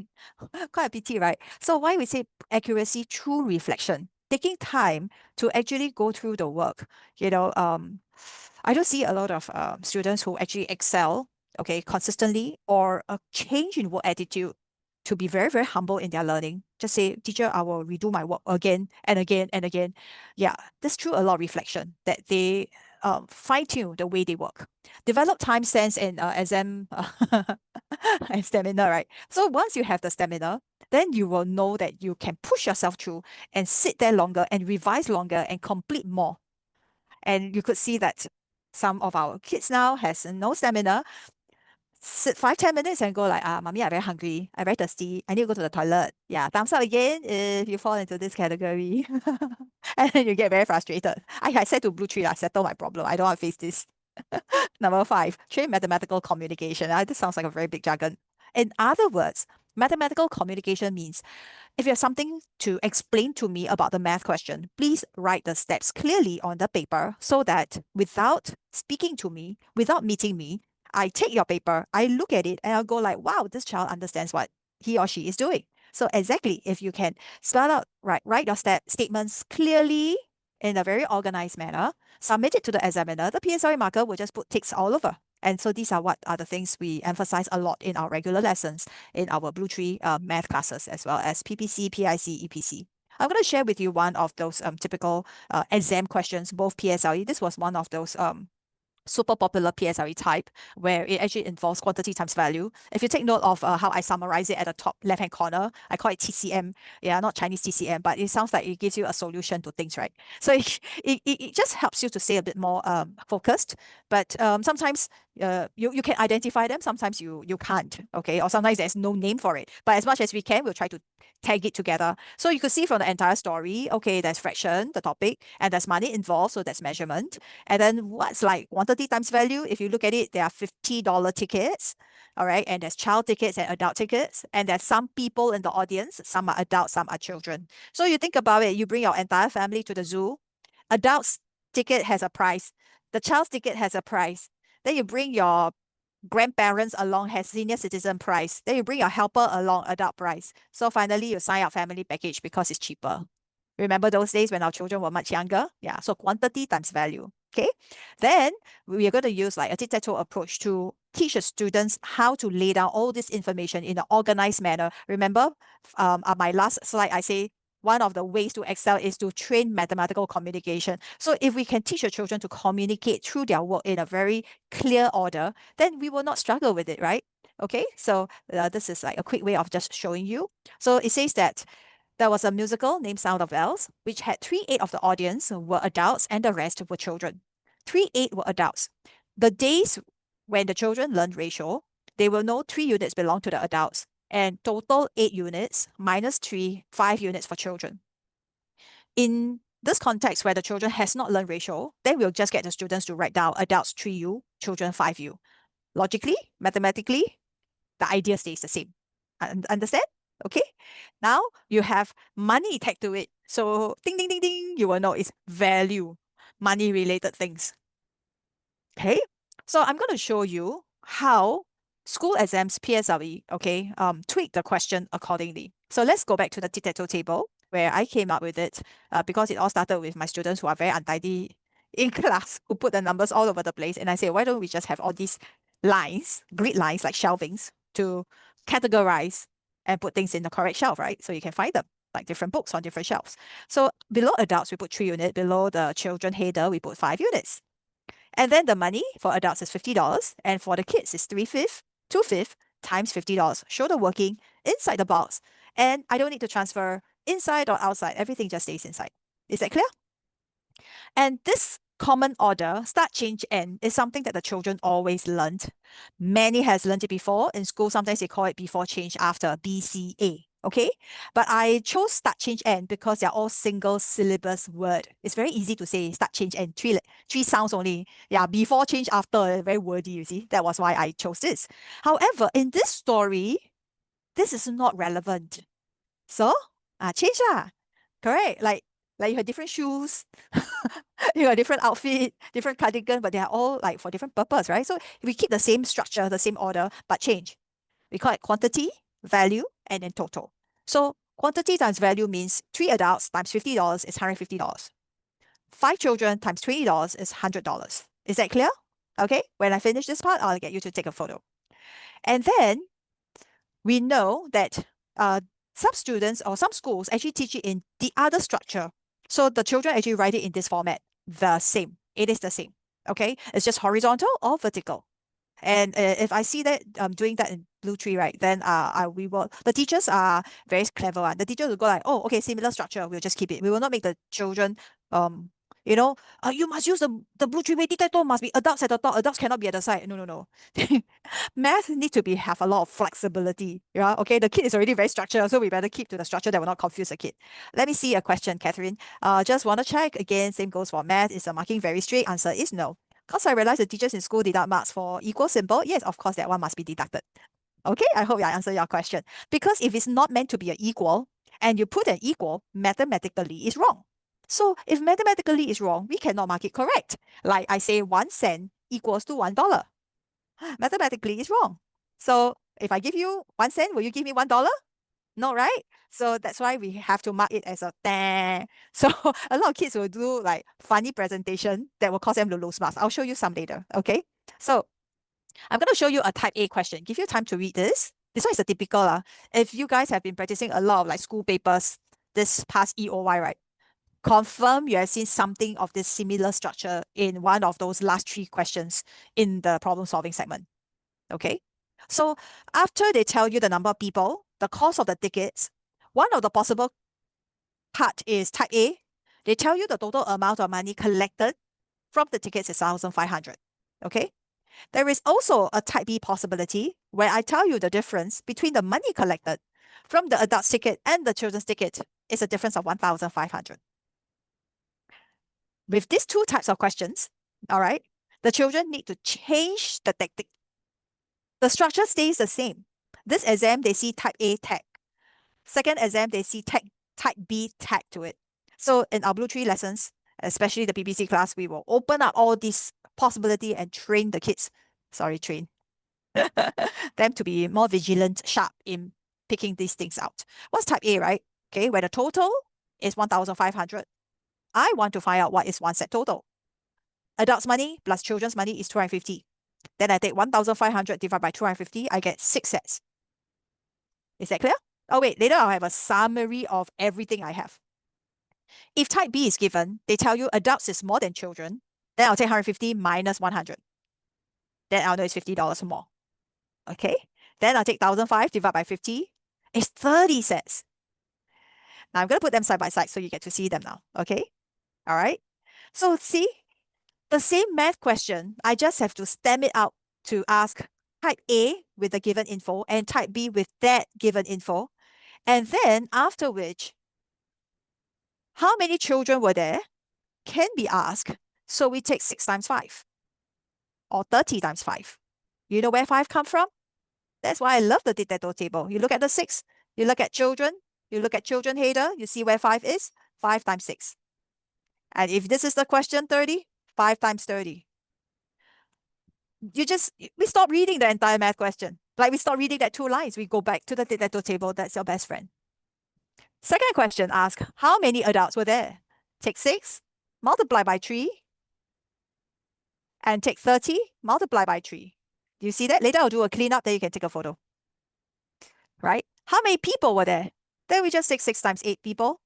Quite a pity, right? So why we say accuracy through reflection, taking time to actually go through the work. You know, I don't see a lot of students who actually excel, okay, consistently, or a change in work attitude to be very, very humble in their learning. Just say, teacher, I will redo my work again and again and again. Yeah, that's through a lot of reflection that they fine-tune the way they work. Develop time sense and exam and stamina, right? So once you have the stamina, then you will know that you can push yourself through and sit there longer and revise longer and complete more. And you could see that some of our kids now has no stamina, sit 5-10 minutes and go like, mommy, I'm very hungry, I'm very thirsty, I need to go to the toilet. Yeah, thumbs up again if you fall into this category. And then you get very frustrated. I said to BlueTree, I settle my problem. I don't want to face this. Number 5, train mathematical communication. This sounds like a very big jargon. In other words, mathematical communication means if you have something to explain to me about the math question, please write the steps clearly on the paper so that without speaking to me, without meeting me, I take your paper, I look at it, and I'll go like, wow, this child understands what he or she is doing. So exactly, if you can spell out, write your statements clearly in a very organized manner, submit it to the examiner, the PSLE marker will just put ticks all over. And so these are what are the things we emphasize a lot in our regular lessons in our BlueTree math classes, as well as PPC, PIC, EPC. I'm going to share with you one of those typical exam questions, both PSLE. This was one of those super popular PSLE type where it actually involves quantity times value. If you take note of how I summarize it at the top left-hand corner, I call it TCM. Yeah, not Chinese TCM, but it sounds like it gives you a solution to things, right? So it just helps you to stay a bit more focused. But sometimes you can identify them, sometimes you can't, okay? Or sometimes there's no name for it. But as much as we can, we'll try to tag it together. So you could see from the entire story, okay, there's fraction, the topic, and there's money involved, so that's measurement. And then what's like quantity times value? If you look at it, there are $50 tickets, all right? And there's child tickets and adult tickets. And there's some people in the audience, some are adults, some are children. So you think about it, you bring your entire family to the zoo, adults ticket has a price, the child's ticket has a price. Then you bring your grandparents along has senior citizen price. Then you bring your helper along, adult price. So finally you sign up family package because it's cheaper. Remember those days when our children were much younger? Yeah, so quantity times value. Okay, then we are going to use like a tic-tac-toe approach to teach the students how to lay down all this information in an organized manner. Remember, on my last slide, I say one of the ways to excel is to train mathematical communication. So if we can teach the children to communicate through their work in a very clear order, then we will not struggle with it, right? Okay, so this is like a quick way of just showing you. So it says that there was a musical named Sound of Bells, which had 3/8 of the audience were adults and the rest were children. 3/8 were adults. The days when the children learned ratio, they will know 3 units belong to the adults and total 8 units minus 3, 5 units for children. In this context where the children has not learned ratio, then we'll just get the students to write down adults 3U, children 5U. Logically, mathematically, the idea stays the same. Understand? Okay. Now you have money tagged to it. So ding, ding, ding, ding, you will know it's value, money related things. Okay. So I'm going to show you how school exams PSLE, okay, tweak the question accordingly. So let's go back to the tic-tac-toe table where I came up with it because it all started with my students who are very untidy in class, who put the numbers all over the place. And I say, why don't we just have all these lines, grid lines like shelvings to categorize and put things in the correct shelf, right? So you can find them like different books on different shelves. So below adults, we put 3 units. Below the children header, we put 5 units. And then the money for adults is $50 and for the kids is 3/5, 2/5 times $50. Show the working inside the box. And I don't need to transfer inside or outside. Everything just stays inside. Is that clear? And this common order, start, change, end, is something that the children always learned. Many has learned it before. In school, sometimes they call it before, change, after, BCA. Okay, but I chose start, change, end because they're all single syllabus word. It's very easy to say start, change, end. Three sounds only. Yeah, before, change, after, very wordy, you see. That was why I chose this. However, in this story, this is not relevant. So, change lah. Correct. Like you have different shoes, you have different outfit, different cardigan, but they are all like for different purpose, right? So we keep the same structure, the same order, but change. We call it quantity, value, and then total. So quantity times value means 3 adults times $50 is $150. 5 children times $20 is $100. Is that clear? Okay, when I finish this part, I'll get you to take a photo. And then we know that some students or some schools actually teach it in the other structure. So the children actually write it in this format, the same. It is the same. Okay, it's just horizontal or vertical. And if I see that doing that in BlueTree, right, then we will. The teachers are very clever. The teachers will go like, oh, okay, similar structure. We'll just keep it. We will not make the children you know, you must use the BlueTree way. Tic-tac-toe must be adults at the top. Adults cannot be at the side. No, no, no. Math need to have a lot of flexibility. Yeah, okay. The kid is already very structured, so we better keep to the structure that will not confuse the kid. Let me see a question, Catherine. Just want to check again. Same goes for math. Is the marking very straight? Answer is no. Because I realized the teachers in school deduct marks for equal symbol. Yes, of course, that one must be deducted. Okay, I hope I answered your question. Because if it's not meant to be an equal, and you put an equal, mathematically is wrong. So if mathematically is wrong, we cannot mark it correct. Like I say 1 cent equals to $1. Mathematically is wrong. So if I give you 1 cent, will you give me $1? No, right? So that's why we have to mark it as a 10. So a lot of kids will do like funny presentation that will cause them to lose marks. I'll show you some later. Okay. So I'm going to show you a type A question. Give you time to read this. This one is a typical. If you guys have been practicing a lot of like school papers this past EOY, right? Confirm you have seen something of this similar structure in one of those last 3 questions in the problem solving segment. Okay. So after they tell you the number of people, the cost of the tickets, one of the possible part is type A. They tell you the total amount of money collected from the tickets is 1,500. Okay. There is also a type B possibility where I tell you the difference between the money collected from the adult's ticket and the children's ticket is a difference of 1,500. With these 2 types of questions, all right, the children need to change the tactic. The structure stays the same. This exam, they see type A tag. Second exam, they see type B tag to it. So in our BlueTree lessons, especially the PBC class, we will open up all these possibility and train the kids. Sorry, train. them to be more vigilant, sharp in picking these things out. What's type A, right? Okay, where the total is 1,500. I want to find out what is one set total. Adults' money plus children's money is 250. Then I take 1,500 divided by 250, I get 6 sets. Is that clear? Oh wait, later I'll have a summary of everything I have. If type B is given, they tell you adults is more than children, then I'll take 150 minus 100. Then I'll know it's $50 more. Okay? Then I'll take 1,005 divided by 50. It's 30 sets. Now I'm going to put them side by side so you get to see them now. Okay? All right? So see, the same math question, I just have to stem it out to ask type A with the given info and type B with that given info. And then after which, how many children were there can be asked. So we take 6 times 5 or 30 times 5. You know where 5 come from? That's why I love the tic-tac-toe table. You look at the 6, you look at children, you look at children header, you see where 5 is? 5 times 6. And if this is the question 30, 5 times 30. We stop reading the entire math question. Like we stop reading that 2 lines. We go back to the tic-tac-toe table. That's your best friend. Second question asks, how many adults were there? Take 6, multiply by 3, and take 30, multiply by 3. Do you see that? Later I'll do a cleanup, then you can take a photo. Right? How many people were there? Then we just take 6 times 8 people,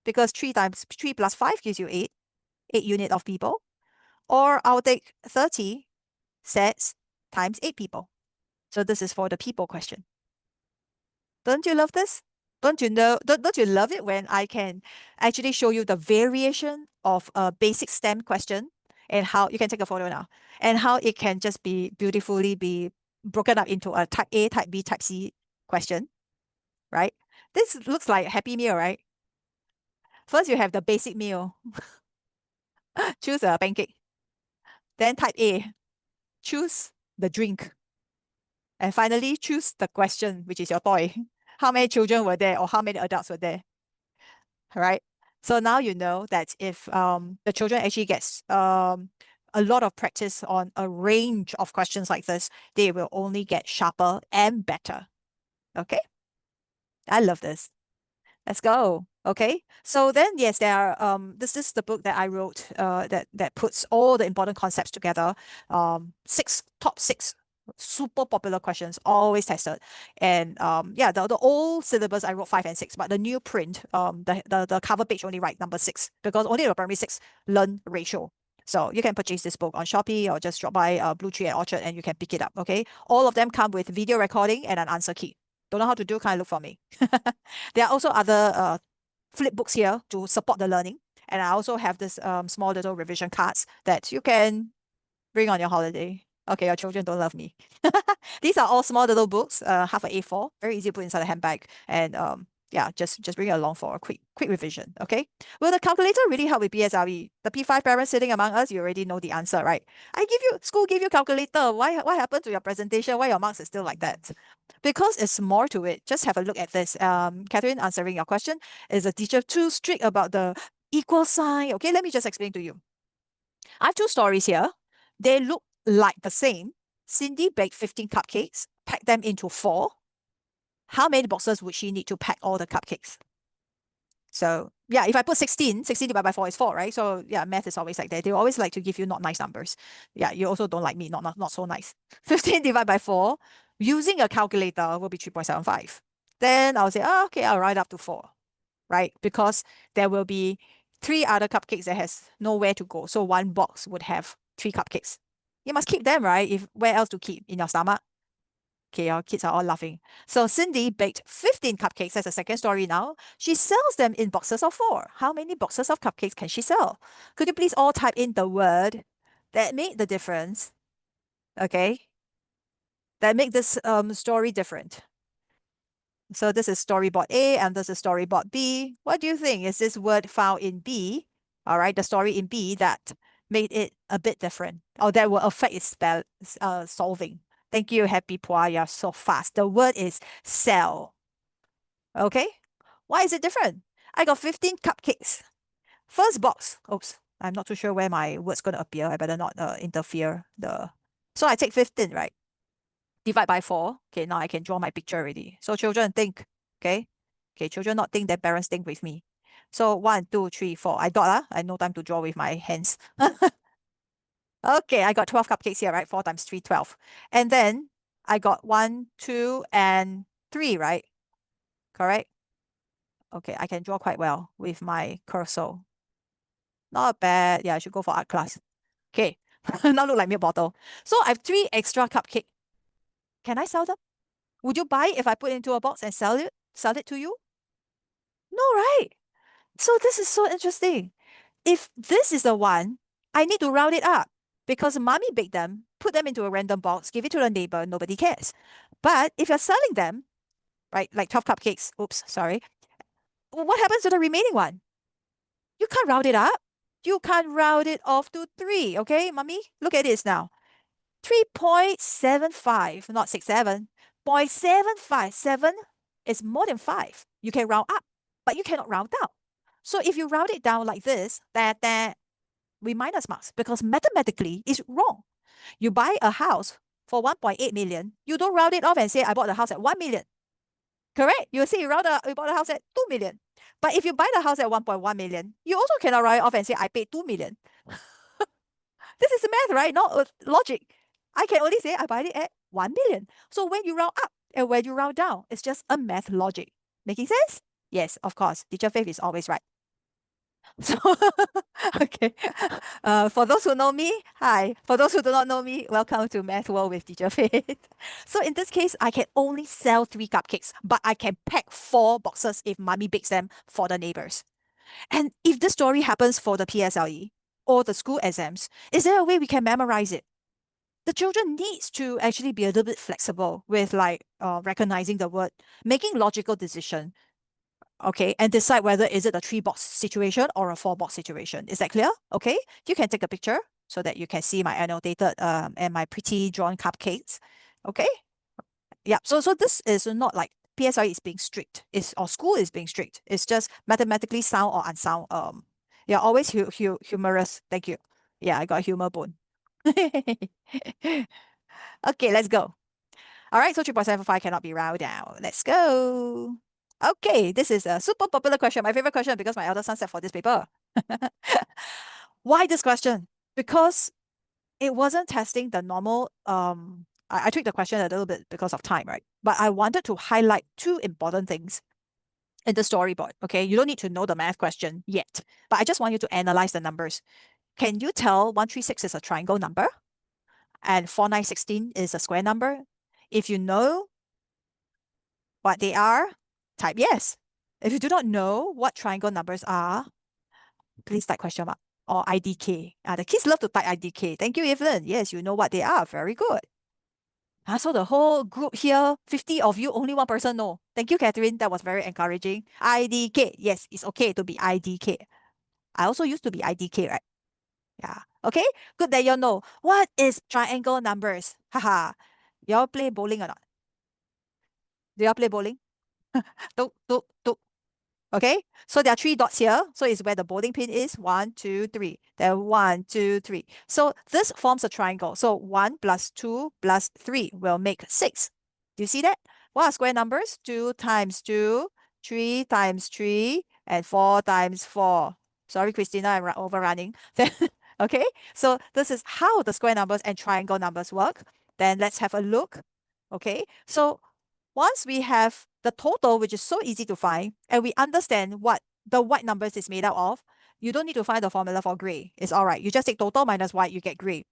because 3 plus 5 gives you 8 unit of people. Or I'll take 30 sets times 8 people. So this is for the people question. Don't you love this? Don't you love it when I can actually show you the variation of a basic STEM question and how you can take a photo now and how it can just be beautifully be broken up into a type A, type B, type C question, right? This looks like a Happy Meal, right? First, you have the basic meal. Choose a pancake. Then type A, choose the drink. And finally, choose the question, which is your toy. How many children were there or how many adults were there? All right. So now you know that if the children actually gets a lot of practice on a range of questions like this, they will only get sharper and better. Okay. I love this. Let's go. Okay. So then, yes, there are, this is the book that I wrote that puts all the important concepts together. Top six super popular questions, always tested. And yeah, the old syllabus I wrote 5 and 6, but the new print, the cover page only write number 6 because only the primary 6 learn ratio. So you can purchase this book on Shopee or just drop by BlueTree at Orchard and you can pick it up. Okay. All of them come with video recording and an answer key. Don't know how to do, kind of look for me. There are also other flip books here to support the learning. And I also have this small little revision cards that you can bring on your holiday. Okay, your children don't love me. These are all small little books, half a A4, very easy to put inside a handbag. And yeah, just bring it along for a quick revision. Okay. Will the calculator really help with PSLE? The P5 parents sitting among us, you already know the answer, right? School give you calculator. What happened to your presentation? Why your marks is still like that? Because it's more to it. Just have a look at this. Catherine, answering your question, is the teacher too strict about the equal sign? Okay, let me just explain to you. I have 2 stories here. They look like the same. Cindy baked 15 cupcakes, packed them into 4. How many boxes would she need to pack all the cupcakes? So yeah, if I put 16 divided by 4 is 4, right? So yeah, math is always like that. They always like to give you not nice numbers. Yeah, you also don't like me, not so nice. 15 divided by 4, using a calculator will be 3.75. Then I'll say, oh, okay, I'll write up to 4, right? Because there will be 3 other cupcakes that has nowhere to go. So one box would have 3 cupcakes. You must keep them, right? If where else to keep? In your stomach? Okay, our kids are all laughing. So Cindy baked 15 cupcakes. That's the second story now. She sells them in boxes of 4. How many boxes of cupcakes can she sell? Could you please all type in the word that made the difference? Okay. That make this story different. So this is storyboard A and this is storyboard B. What do you think? Is this word found in B? All right, the story in B that made it a bit different or that will affect its solving. Thank you, Happy Pua. You're so fast. The word is sell. Okay. Why is it different? I got 15 cupcakes. First box. Oops. I'm not too sure where my word's going to appear. I better not interfere. So I take 15, right? divide by 4. Okay, now I can draw my picture already. So children think, okay? Okay, children not think, their parents think with me. So 1, 2, 3, 4. I got, I no time to draw with my hands. Okay, I got 12 cupcakes here, right? 4 times 3, 12. And then I got 1, 2, and 3, right? Correct? Okay, I can draw quite well with my cursor. Not bad. Yeah, I should go for art class. Okay, now look like milk bottle. So I have 3 extra cupcake. Can I sell them? Would you buy it if I put it into a box and sell it to you? No, right? So this is so interesting. If this is the one, I need to round it up because mommy baked them, put them into a random box, give it to the neighbor, nobody cares. But if you're selling them, right, like 12 cupcakes, oops, sorry, what happens to the remaining one? You can't round it up. You can't round it off to 3, okay, mommy? Look at this now. 3.75, not 67. 0.75. 7 is more than 5. You can round up, but you cannot round down. So if you round it down like this, that we minus marks because mathematically it's wrong. You buy a house for 1.8 million, you don't round it off and say I bought the house at 1 million. Correct? You say you bought the house at 2 million. But if you buy the house at 1.1 million, you also cannot round it off and say I paid 2 million. This is math, right? Not logic. I can only say I buy it at 1 million. So when you round up and when you round down, it's just a math logic. Making sense? Yes, of course. Teacher Faith is always right. So, okay. For those who know me, hi. For those who do not know me, welcome to Math World with Teacher Faith. So in this case, I can only sell 3 cupcakes, but I can pack 4 boxes if mommy bakes them for the neighbors. And if this story happens for the PSLE or the school exams, is there a way we can memorize it? The children needs to actually be a little bit flexible with like recognizing the word, making logical decision, okay, and decide whether is it a 3-box situation or a 4-box situation. Is that clear? Okay, you can take a picture so that you can see my annotated and my pretty drawn cupcakes. Okay, yeah. So this is not like PSLE is being strict. Or school is being strict. It's just mathematically sound or unsound. Yeah, always humorous. Thank you. Yeah, I got a humor bone. Okay, let's go. All right, so 3.75 cannot be rounded down. Let's go. Okay, this is a super popular question. My favorite question because my elder son sat for this paper. Why this question? Because it wasn't testing the normal, I tweaked the question a little bit because of time, right? But I wanted to highlight 2 important things in the storyboard, okay? You don't need to know the math question yet, but I just want you to analyze the numbers. Can you tell 136 is a triangle number and 4916 is a square number? If you know what they are, type yes. If you do not know what triangle numbers are, please type question mark or IDK. The kids love to type IDK. Thank you, Evelyn. Yes, you know what they are. Very good. So the whole group here, 50 of you, only one person know. Thank you, Catherine. That was very encouraging. IDK. Yes, it's okay to be IDK. I also used to be IDK, right? Yeah. Okay. Good that you know. What is triangle numbers? Haha. Y'all play bowling or not? Do y'all play bowling? Tuk, tuk, tuk. Okay, so there are 3 dots here. So it's where the bowling pin is. 1, 2, 3. Then 1, 2, 3. So this forms a triangle. So 1 plus 2 plus 3 will make 6. Do you see that? What are square numbers? 2 times 2, 3 times 3, and 4 times 4. Sorry, Christina, I'm overrunning. Okay, so this is how the square numbers and triangle numbers work. Then let's have a look. Okay, so once we have the total, which is so easy to find, and we understand what the white numbers is made out of, you don't need to find the formula for gray. It's all right. You just take total minus white, you get gray.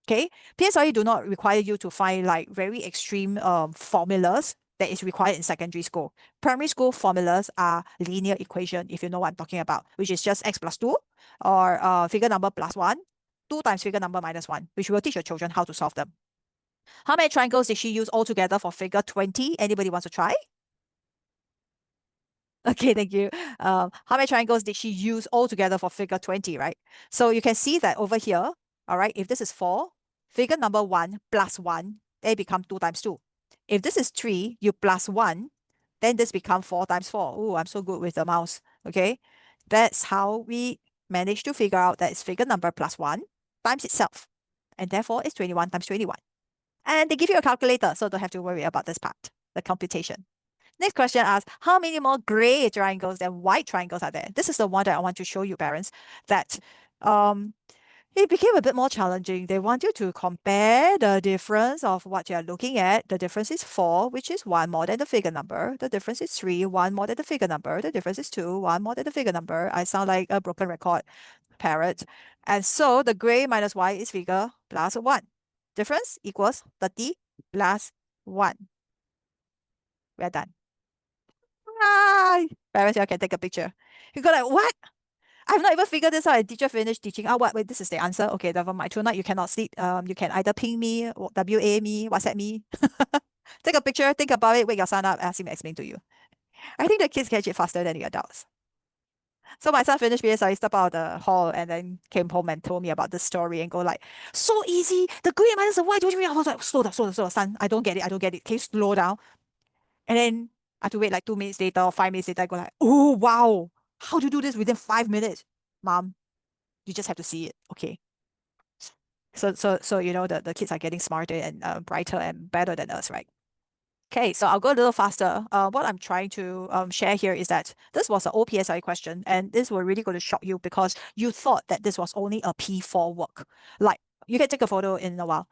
Okay? PSLE do not require you to find like very extreme formulas that is required in secondary school. Primary school formulas are linear equation, if you know what I'm talking about, which is just x plus 2 or figure number plus 1, 2 times figure number minus 1, which will teach your children how to solve them. How many triangles did she use altogether for figure 20? Anybody wants to try? Okay, thank you. How many triangles did she use altogether for figure 20, right? So you can see that over here, all right, if this is 4, figure number 1 plus 1, they become 2 times 2. If this is 3, you plus 1, then this becomes 4 times 4. Oh, I'm so good with the mouse. Okay, that's how we manage to figure out that it's figure number plus 1 times itself. And therefore, it's 21 times 21. And they give you a calculator, so don't have to worry about this part, the computation. Next question asks, how many more gray triangles than white triangles are there? This is the one that I want to show you, parents, that it became a bit more challenging. They want you to compare the difference of what you're looking at. The difference is 4, which is 1 more than the figure number. The difference is 3, 1 more than the figure number. The difference is 2, 1 more than the figure number. I sound like a broken record parrot. And so the gray minus white is figure plus 1. Difference equals 30 plus 1. We're done. Ah, parents, you can take a picture. You go like, what? I've not even figured this out. A teacher finished teaching. Oh, what? Wait, this is the answer. Okay, never mind. Tonight you cannot sleep. You can either ping me, WA me, WhatsApp me. Take a picture, think about it, wake your son up, ask him to explain to you. I think the kids catch it faster than the adults. So my son finished PSLE, stepped out of the hall, and then came home and told me about this story and go like, so easy. The green minus the white. I was like, slow down, son. I don't get it. Can you slow down? And then I have to wait like 2 minutes later or 5 minutes later. I go like, oh wow, how to do this within 5 minutes, Mom? You just have to see it, okay? So you know the kids are getting smarter and brighter and better than us, right? Okay, so I'll go a little faster. What I'm trying to share here is that this was an OPSI question, and this will really going to shock you because you thought that this was only a P4 work. Like, you can take a photo in a while.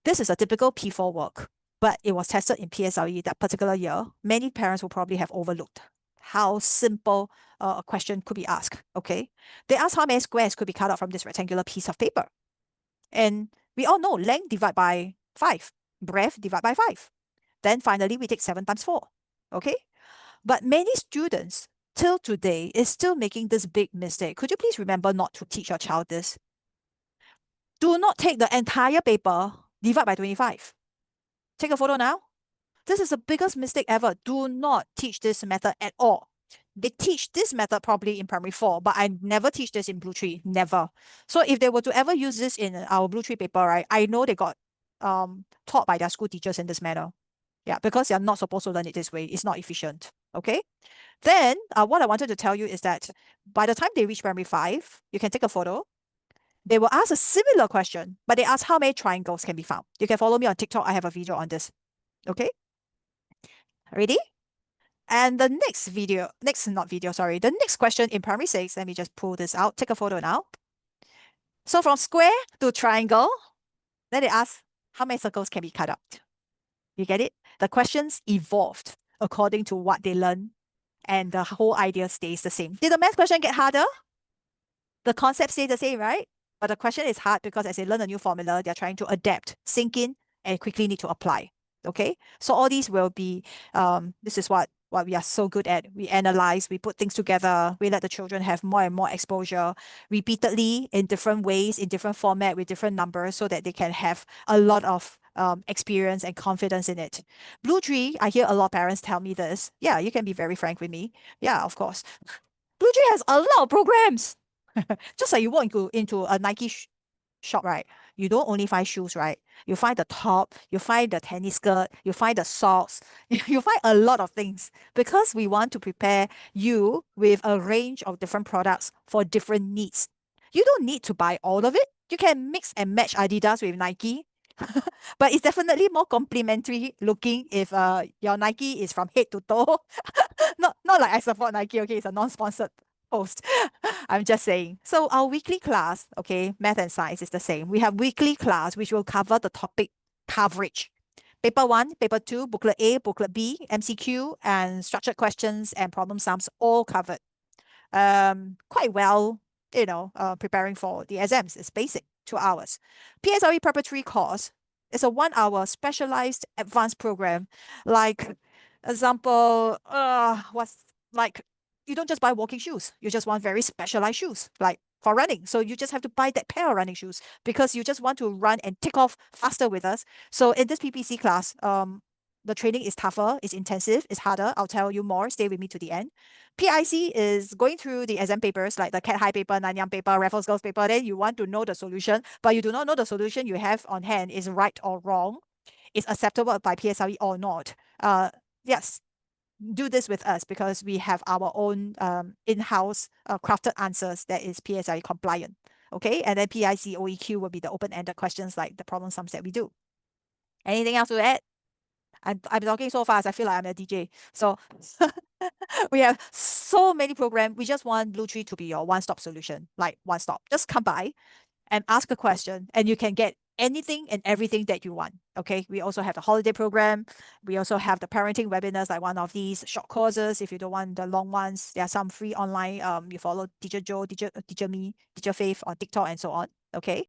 This is a typical P4 work, but it was tested in PSLE that particular year. Many parents will probably have overlooked how simple a question could be asked, okay? They asked how many squares could be cut out from this rectangular piece of paper. And we all know length divided by 5, breadth divided by 5. Then finally, we take 7 times 4, okay? But many students till today is still making this big mistake. Could you please remember not to teach your child this? Do not take the entire paper, divide by 25. Take a photo now. This is the biggest mistake ever. Do not teach this method at all. They teach this method probably in primary 4, but I never teach this in BlueTree, never. So if they were to ever use this in our BlueTree paper, right, I know they got taught by their school teachers in this manner. Yeah, because you're not supposed to learn it this way. It's not efficient, okay? Then what I wanted to tell you is that by the time they reach primary 5, you can take a photo. They will ask a similar question, but they ask how many triangles can be found. You can follow me on TikTok. I have a video on this, okay? Ready? And the next the next question in primary 6, let me just pull this out, take a photo now. So from square to triangle, then they ask how many circles can be cut out. You get it? The questions evolved according to what they learn, and the whole idea stays the same. Did the math question get harder? The concept stays the same, right? But the question is hard because as they learn a new formula, they're trying to adapt, sink in, and quickly need to apply. Okay? So all these will be, this is what we are so good at. We analyze, we put things together, we let the children have more and more exposure repeatedly in different ways, in different format, with different numbers, so that they can have a lot of experience and confidence in it. BlueTree, I hear a lot of parents tell me this. Yeah, you can be very frank with me. Yeah, of course. BlueTree has a lot of programs. Just like you walk into a Nike shop, right? You don't only find shoes, right? You find the top, you find the tennis skirt, you find the socks, you find a lot of things because we want to prepare you with a range of different products for different needs. You don't need to buy all of it. You can mix and match Adidas with Nike. But it's definitely more complimentary looking if your Nike is from head to toe. Not like I support Nike, okay? It's a non-sponsored post. I'm just saying. So our weekly class, okay, math and science is the same. We have weekly class which will cover the topic coverage. Paper 1, paper 2, booklet A, booklet B, MCQ, and structured questions and problem sums all covered. Quite well, preparing for the exams. It's basic, 2 hours. PSLE preparatory course is a 1 hour specialized advanced program. Like, example, what's like, you don't just buy walking shoes. You just want very specialized shoes, like for running. So you just have to buy that pair of running shoes because you just want to run and take off faster with us. So in this PPC class, the training is tougher, it's intensive, it's harder. I'll tell you more. Stay with me to the end. PIC is going through the exam papers like the Cat High paper, Nanyang paper, Raffles Girls paper. Then you want to know the solution, but you do not know the solution you have on hand is right or wrong, is acceptable by PSLE or not. Yes, do this with us because we have our own in-house crafted answers that is PSLE compliant. Okay, and then PIC OEQ will be the open-ended questions like the problem sums that we do. Anything else to add? I'm talking so fast. I feel like I'm a DJ. So we have so many programs. We just want BlueTree to be your one-stop solution, like one stop. Just come by and ask a question, and you can get anything and everything that you want. Okay. We also have the holiday program. We also have the parenting webinars, like one of these short courses. If you don't want the long ones, there are some free online. You follow Teacher Joe, Teacher Me, Teacher Faith on TikTok and so on. Okay.